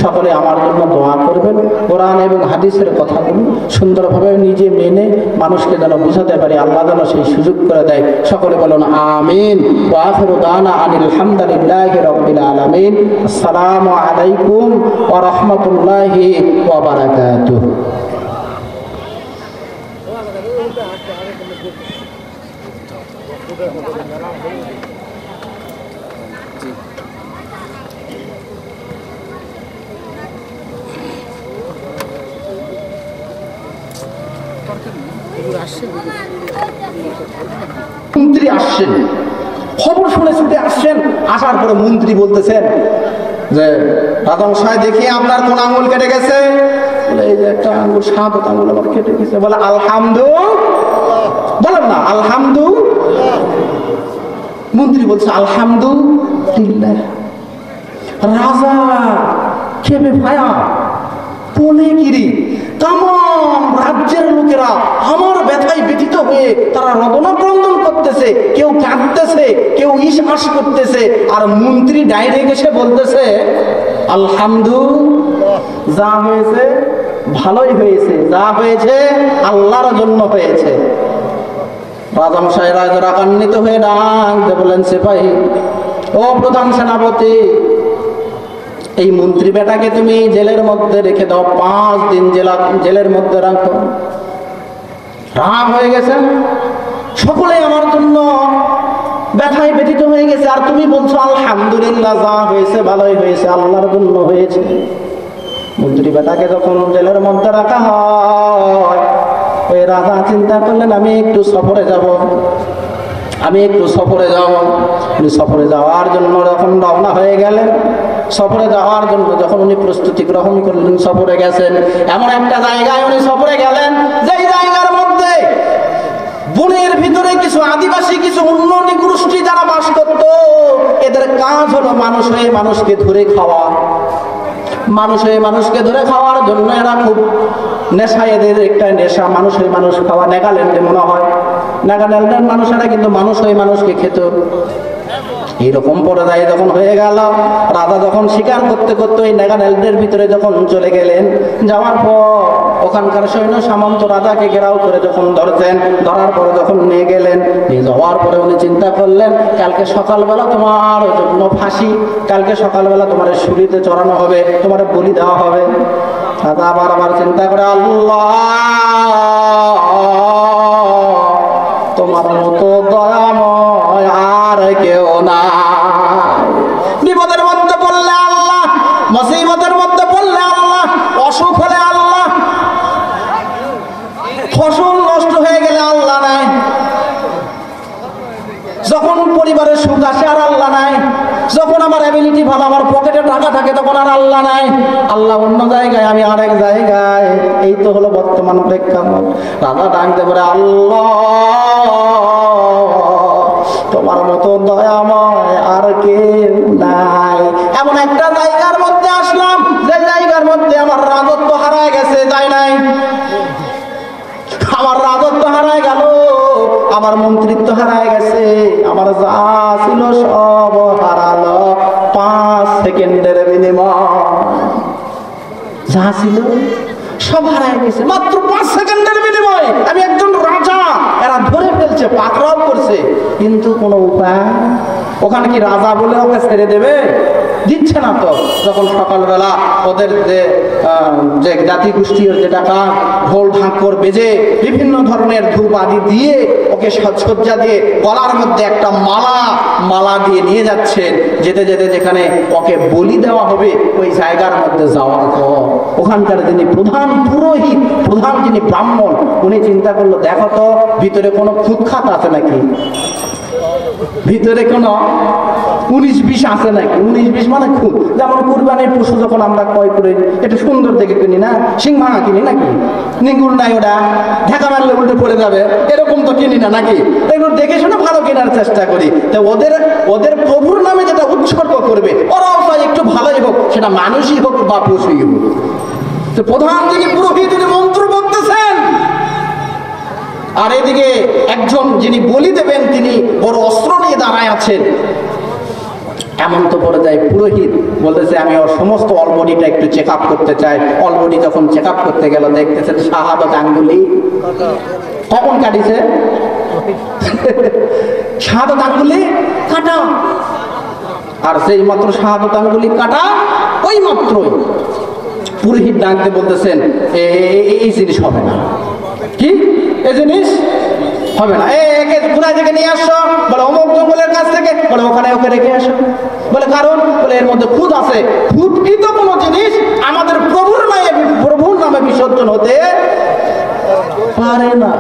সকলে আমার জন্য দোয়া করবেন। কোরআন এবং হাদিসের কথাগুলো সুন্দরভাবে নিজে মেনে মানুষকে যেন বুঝাতে পারি, আল্লাহ যেন সেই সুযোগ করে দেয়। সকলে বলুন আমিন। ওয়া আখিরু দাওয়ানা আনিল হামদুলিল্লাহি রাব্বিল আলামিন। আসসালামু আলাইকুম ওয়া রাহমাতুল্লাহি ওয়া বারাকাতুহু। মন্ত্রী আসছেন, খবর শুনে ছুটে আসছেন। আসার পরে মন্ত্রী বলতেছেন যে রাজামশাই দেখি আপনার কোন আঙুল কেটে গেছে? বলে এই যে একটা আঙুল, সাত আঙুল আমার কেটে গেছে। বলে আলহামদুলিল্লাহ, বলেন না আলহামদুলিল্লাহ। মন্ত্রী বলছে আলহামদুলিল্লাহ। রাজা খেপে ভায়া বলে কিরি, তাম রাজ্যের লোকেরা আমার ব্যথায় ব্যথিত হয়ে তারা রদনক্রন্দন করতেছে, কেউ কাঁদতেছে, কেউ ইশাস করতেছে, আর মন্ত্রী ডাইরেক্ট এসে বলতেছে আলহামদুলিল্লাহ। যা হয়েছে ভালোই হয়েছে, যা হয়েছে আল্লাহর জন্য হয়েছে। রাজামশাই রাগান্বিত হয়ে ডাকতে বলেন সিপাহী, ও প্রধান সেনাপতি, এই মন্ত্রী বেটাকে তুমি জেলের মধ্যে রেখে দাও, 5 দিন জেলের মধ্যে রাখো। রাগ হয়ে গেছে, সকলে আমার জন্য ব্যথায় ব্যথিত হয়ে গেছে, আর তুমি বলছো আলহামদুলিল্লাহ, যা হয়েছে ভালোই হয়েছে, আল্লাহর জন্য হয়েছে। মন্ত্রী বেটাকে যখন জেলের মধ্যে রাখা হয়, ওই রাজা চিন্তা করলেন আমি একটু সফরে যাব, আমি একটু সফরে যাব। সফরে যাওয়ার জন্য যখন রওনা হয়ে গেলেন, সফরে যাওয়ার জন্য যখন উনি প্রস্তুতি গ্রহণ করলেন, সফরে গেছেন, এমন একটা জায়গায় উনি সফরে গেলেন যেই জায়গার মধ্যে বনের ভিতরে কিছু আদিবাসী, কিছু উন্নত গোষ্ঠী যারা বাস করত, এদের কাজ হলো মানুষ হয়ে মানুষকে ধরে খাওয়া। মানুষ হয়ে মানুষকে ধরে খাওয়ার জন্য এরা খুব নেশা, এদের একটা নেশা, মানুষ হয়ে মানুষ খাওয়া। নাগাল্যান্ডে মনে হয়, নাগাল্যান্ডের মানুষেরা কিন্তু মানুষ হয়ে মানুষকে খেত। এইরকম পর্যায়ে যখন হয়ে গেল, রাজা যখন শিকার করতে করতে ওই নাগাল্যান্ডের ভিতরে যখন চলে গেলেন, যাওয়ার পর ওখানকার সৈন্য সামন্ত রাজাকে ঘেরাও করে যখন ধরছেন, ধরার পরে যখন নিয়ে গেলেন, নিয়ে যাওয়ার পরে উনি চিন্তা করলেন কালকে সকালবেলা তোমার জন্য ফাঁসি, কালকে সকালবেলা তোমার শুলিতে চড়ানো হবে, তোমার বলি দেওয়া হবে। রাজা আবার চিন্তা করে, আল্লাহ তোমার মতো দয়াময় আর কেউ নাই। বিপদের মধ্যে পড়লে আল্লাহ, মুসিবতের মধ্যে পড়লে আল্লাহ, অসুখ হলে আল্লাহ, ফসল নষ্ট হয়ে গেলে আল্লাহ নাই, যখন পরিবারের সুখ আসে আর আল্লাহ নাই, যখন আমার অ্যাবিলিটি ভালো, আমার পকেটে টাকা থাকে, তখন আর আল্লাহ নাই। আল্লাহ অন্য জায়গায়, আমি আরেক জায়গায়। এই তো হলো বর্তমান প্রেক্ষাপট। রাজা ডাকতে পারে, আল্লাহ তোমার মতো দয়াময় আর কেউ নাই। এমন একটা জায়গার মধ্যে আসলাম যে জায়গার মধ্যে আমার রাজত্ব হারায় গেছে, যাই নাই, আমার রাজত্ব হারায় গেল, আমার মন্ত্রিত্ব হারায় গেছে, আমার যা ছিল সব হারালো 5 সেকেন্ডের বিনিময়। যা ছিল সব হারায় গেছে মাত্র 5 সেকেন্ডের বিনিময়ে। আমি একজন রাজা, এরা ধরে ফেলছে, পাকড়াও করছে, কিন্তু কোনো উপায়। ওখানে কি রাজা বলে ওকে ছেড়ে দেবে? দিচ্ছে না তো। যখন সকালবেলা ওদের যে জাতি গোষ্ঠীর যেটা কাজ, ঢোল ঢাকর বেজে বিভিন্ন ধরনের ধূপ আদি দিয়ে ওকে সাজসজ্জা দিয়ে গলার মধ্যে একটা মালা দিয়ে নিয়ে যাচ্ছেন। যেতে যেতে যেখানে ওকে বলি দেওয়া হবে ওই জায়গার মধ্যে যাওয়ার পর ওখানকার যিনি প্রধান পুরোহিত, প্রধান যিনি ব্রাহ্মণ, উনি চিন্তা করলো দেখো তো ভিতরে কোনো খুঁতখাত আছে নাকি, ভিতরে কোনো 19-20 আছে নাকি। 19-20 মানে খুব, যেমন কুরবানির পশু যখন আমরা ক্রয় করে একটু সুন্দর দেখে কিনি না, সিংহাঙা কিনি নাকি, নিগুল নাই ওটা ঢাকা মারলে উল্টে পড়ে যাবে, এরকম তো কিনি না নাকি। এগুলো দেখে শুনে ভালো কেনার চেষ্টা করি। তো ওদের প্রভুর নামে যেটা উৎসর্গ করবে ওরাও চাই একটু ভালোই হোক, সেটা মানুষই হোক বা পশুই হোক। তো প্রধান যিনি পুরোহিত তিনি মন্ত্র বলতেছেন, আর এদিকে একজন যিনি বলি দেবেন তিনি বড় অস্ত্র নিয়ে দাঁড়ায় আছেন। এমন তো পড়ে যায় পুরোহিত বলতেছে আমি ওর সমস্ত অলবডিটা একটু চেক আপ করতে চাই। অলবডি যখন চেক আপ করতে গেল দেখতেছেন শাহাদাত আঙ্গুলি কখন কাটিছে, শাহাদাত আঙ্গুলি কাটা। আর সেই মাত্র শাহাদাত আঙ্গুলি কাটা ওই মাত্রই পুরোহিত ডাকতে বলতেছেন এই জিনিস হবে না। কি এই জিনিস হবে না, একে কোথায় থেকে নিয়ে আসছো? বলে অমুক জঙ্গলের কাছ থেকে। বলে ওখানে ওকে রেখে আসো। বলে কারণ? বলে এর মধ্যে খুদ আছে, খুদকৃত কোনো জিনিস আমাদের প্রভুর নামে বিসর্জন হতে পারে না।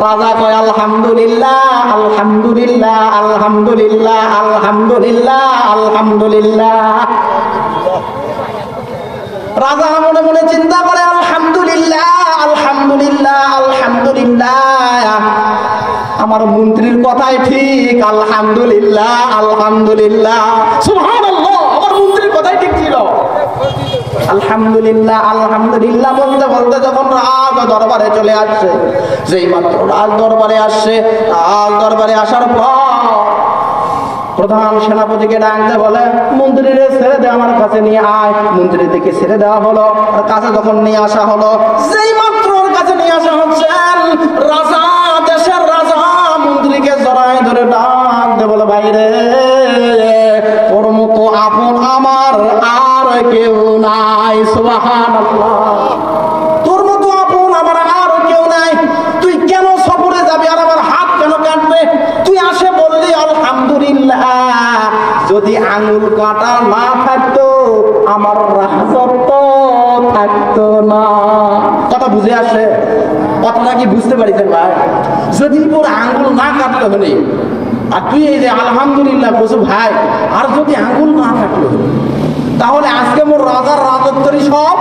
রাজা কয় আলহামদুলিল্লাহ আলহামদুলিল্লাহ আলহামদুলিল্লাহ আলহামদুলিল্লাহ আলহামদুলিল্লাহ। রাজা মনে মনে চিন্তা করে আলহামদুলিল্লাহ আলহামদুলিল্লাহ আলহামদুলিল্লাহ, আমার মন্ত্রীর কথাই ঠিক, আলহামদুলিল্লাহ আলহামদুলিল্লাহ সুবহানাল্লাহ, আমার মন্ত্রীর কথাই ঠিক ছিল। আলহামদুলিল্লাহ আলহামদুলিল্লাহ বলতে বলতে যখন রাজ দরবারে চলে আসছে, যেই মাত্র রাজ দরবারে আসছে, রাজ দরবারে আসার পর প্রধান সেনাপতিকে ডাকতে বলে মন্ত্রীরে ছেড়ে দে, আমার কাছে নিয়ে আয়। মন্ত্রী থেকে ছেড়ে দেওয়া হলো, আর কাছে যখন নিয়ে আসা হলো, যেই মাত্র ওর কাছে নিয়ে আসা হচ্ছে, রাজা দেশের রাজা মন্ত্রীকে জড়ায় ধরে ডাকতে বলে বাইরে ওর মতো আপন আমার কেউ নাই। সুবহানাল্লাহ। তোর মতো আপন আমার আর কেউ নাই। তুই কেন সফরে যাবি আর আমার হাত কেন কাটবে? তুই আসে বললি আলহামদুলিল্লাহ। যদি আঙুল কাটা না থাকতো আমার রাজত্ব থাকতো না। কথা বুঝে আসে? কথাটা কি বুঝতে পারিছেন ভাই? যদি ওর আঙুল না কাটতে হলে, আর তুই এই যে আলহামদুলিল্লাহ বসে ভাই, আর যদি আঙুল না থাকলো তাহলে আজকে মোর রাজার রাজত্বরই সব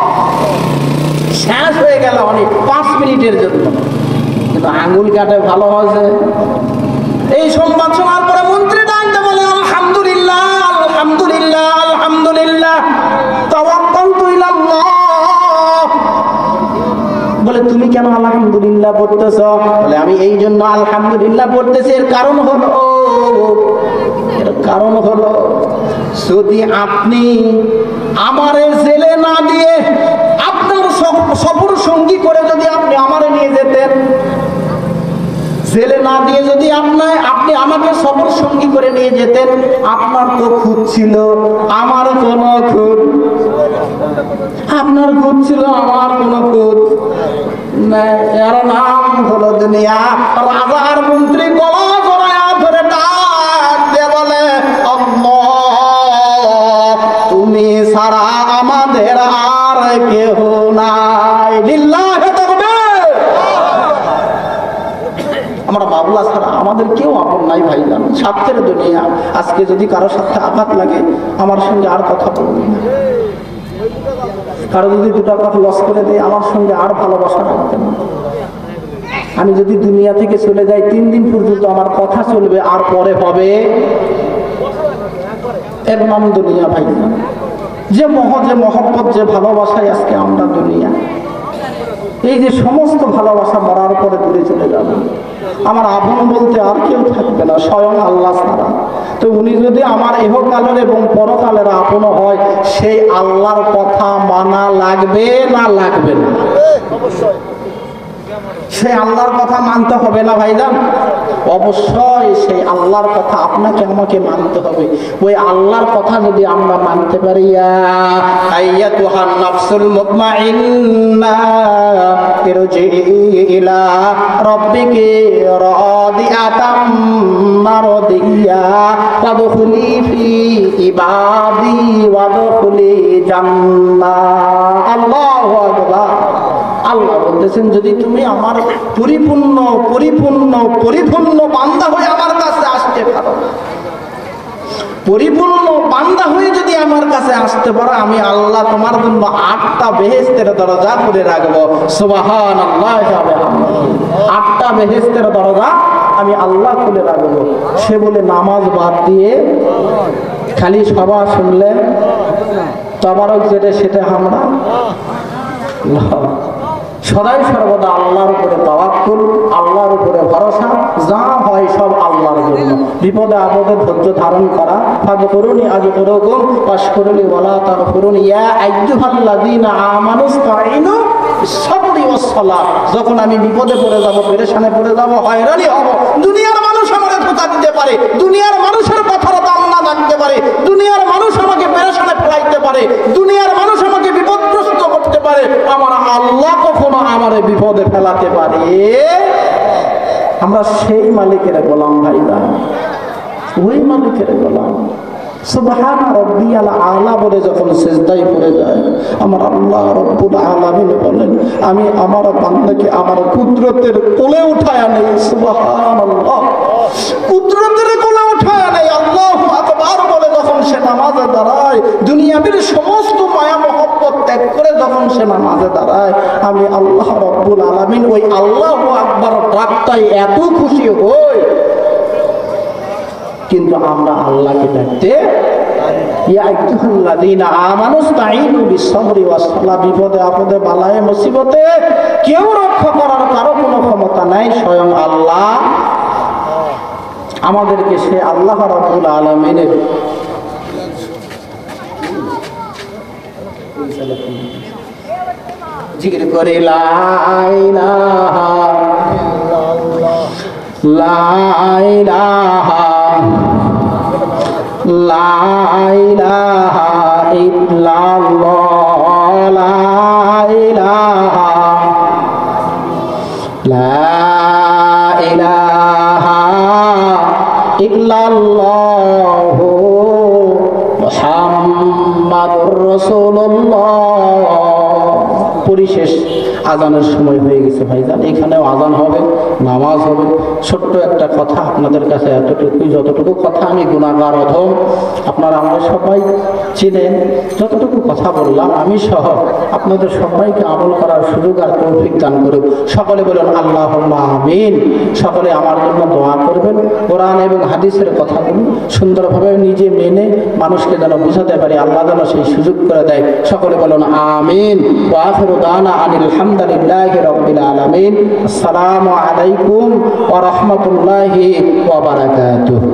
শেষ হয়ে গেল অনেক 5 মিনিটের জন্য। কিন্তু আঙুল কাটে ভালো হয়েছে। এই সংবাদ শোনার পরে মন্ত্রী ডাকতে বলে আলহামদুলিল্লাহ আলহামদুলিল্লাহ আলহামদুলিল্লাহ তাওয়াক্কালতু ইলাল্লাহ। বলে তুমি কেন আলহামদুলিল্লাহ পড়তেছ? বলে আমি এই জন্য আলহামদুলিল্লাহ পড়তেছি, এর কারণ হলো যদি আপনি আমারে জেলে না দিয়ে আপনার সফর সঙ্গী করে যদি আপনি আমারে নিয়ে যেতেন, জেলে না দিয়ে যদি আপনি আমাকে সফর সঙ্গী করে নিয়ে যেতেন, আপনার তো খুদ ছিল, আমার কোনো খুদ, আপনার খুদ ছিল, আমার কোনো খুদ নাই। এর নাম হলো দুনিয়া। রাজা আর মন্ত্রী গলা জড়ায়া ধরে ডাক দিয়ে বলে আল্লাহ, তুমি ছাড়া আমাদের আর কেহ নাই। লিল্লাহি তাকবীর। আমরা বাবলা ছাড়া আমাদের কেউ আপন নাই ভাইজান। স্বার্থের দুনিয়া। আজকে যদি কারো সাথে আঘাত লাগে আমার সঙ্গে আর কথা বলবি না। কারো যদি দুটা কথা লস করে দেয় আমার সঙ্গে আর ভালোবাসা রাখবে না। আমি যদি দুনিয়া থেকে চলে যাই 3 দিন পর্যন্ত আমার কথা চলবে, আর পরে হবে এর নাম দুনিয়া ভাইজান। যে মহব্বত, যে ভালোবাসায় আজকে আমরা দুনিয়া, এই যে সমস্ত ভালোবাসা মরার পরে দূরে চলে যাবে। আমার আপন বলতে আর কেউ থাকবে না স্বয়ং আল্লাহ ছাড়া। তো উনি যদি আমার ইহকালের এবং পরকালের আপন হয়, সেই আল্লাহর কথা মানা লাগবে না লাগবে না? অবশ্যই সেই আল্লাহর কথা মানতে হবে না ভাইজান? অবশ্যই সেই আল্লাহর কথা আপনাকে আমাকে মানতে হবে। ওই আল্লাহর কথা যদি আমরা মানতে পারি, আইয়াতুহান নাফসুল মুতমাইন্না ইরজিই ইলা রাব্বিকি রাদিয়াতাম মারদিয়া ফাদখুলি ফি ইবাদি ওয়াদখুলি জান্নাহ। আল্লাহু আকবার। আল্লাহ বলতেছেন যদি তুমি আমার পরিপূর্ণ বান্দা হয়ে আমার কাছে আসতে পারো, পরিপূর্ণ বান্দা হয়ে যদি আমার কাছে আসতে পারো, আমি আল্লাহ তোমার জন্য 8টা বেহেশতের দরজা খুলে রাখবো। সুবহানাল্লাহ। 8টা বেহেশতের দরজা আমি আল্লাহ খুলে রাখবো। সে বলে নামাজ বাদ দিয়ে খালি সভা শুনলে তবারক যেটা সেটা আমরা সদাই সর্বদা আল্লাহর উপরে তাওয়াক্কুল, আল্লাহর উপরে ভরসা, যা হয় সব আল্লাহর জন্য। বিপদে আপদে ধৈর্য ধারণ করা। ফাযকুরুনি আযকুরুকুম ওয়াশকুরুলি ওয়ালা তাকফুরুন ইয়া আইয়ুহাল্লাযীনা আমানুস্তাঈনু বিস-সাবরি ওয়াস-সালাহ। যখন আমি বিপদে পড়ে যাব, পেরেশানে পড়ে যাব, হয়রানি হব, দুনিয়ার মানুষ আমাকে ধোঁকা দিতে পারে, দুনিয়ার মানুষের কথার দাম না রাখতে পারে, দুনিয়ার মানুষ আমাকে পেরেশানে ফেলাইতে পারে, দুনিয়ার মানুষ আমাকে বিপদগ্রস্ত করতে পারে, আমার আল্লাহ কখনো আমারে বিপদে ফেলাতে পারে। আমরা সেই মালিকের গোলাম ভাইজান, ওই মালিকের গোলাম। সুবহান রাব্বিয়াল আলা বলে যখন সিজদায় পড়ে যায়, আমার আল্লাহ রব্বুল আলামিন বলেন আমি আমার বান্দাকে আমার কুদরতের কোলে উঠায়া নেই। সুবহানাল্লাহ। কুদরতের কোলে উঠায়া নেই। আল্লাহু আকবার বলে যখন সে নামাজে দাঁড়ায়, দুনিয়ার সমস্ত মায়া মহব্বত ত্যাগ করে যখন সে নামাজে দাঁড়ায়, আমি আল্লাহ রব্বুল আলামিন ওই আল্লাহু আকবার ডাকটাই এত খুশি হই। কিন্তু আমরা আল্লাহকে ডাকতে ইয়া আইয়ুহাল্লাযীনা আমানুস্তাঈনু বিস-সাবরি ওয়াস-সালাহ। বিপদে আপদে বালায়ে মুসিবতে কেউ রক্ষা করার কারো কোনো ক্ষমতা নাই, স্বয়ং আল্লাহ। আমাদেরকে সে আল্লাহ রাব্বুল আলামিনের জিকির করে লা ইলাহা লা ইলাহা লা ইলাহা ইল্লাল্লাহ মুহাম্মাদুর রাসূলুল্লাহ। পরিশেষ আজানের সময় হয়ে গেছে ভাইজান, এখানেও আজান হবে, নামাজ হবে। ছোট্ট একটা কথা আপনাদের কাছে, এতটুকুই, যতটুকু কথা আমি গুনাহগার অধম, আপনারা আমরা সবাই চিনেন। যতটুকু কথা বললাম আমি সহ আপনাদের সবাইকে আমল করার সুযোগ আর তৌফিক দান করুন। সকলে বলুন আল্লাহুম্মা আমিন। সকলে আমার জন্য দোয়া করবেন। কোরআন এবং হাদিসের কথাগুলো সুন্দরভাবে নিজে মেনে মানুষকে যেন বোঝাতে পারি, আল্লাহ যেন সেই সুযোগ করে দেয়। সকলে বলুন আমিন। ওয়া আখিরু দাওয়ানা আনিল হামদুলিল্লাহি রাব্বিল আলামিন। আসসালামু আলাইকুম ওয়া রাহমাতুল্লাহি ওয়া বারাকাতুহু।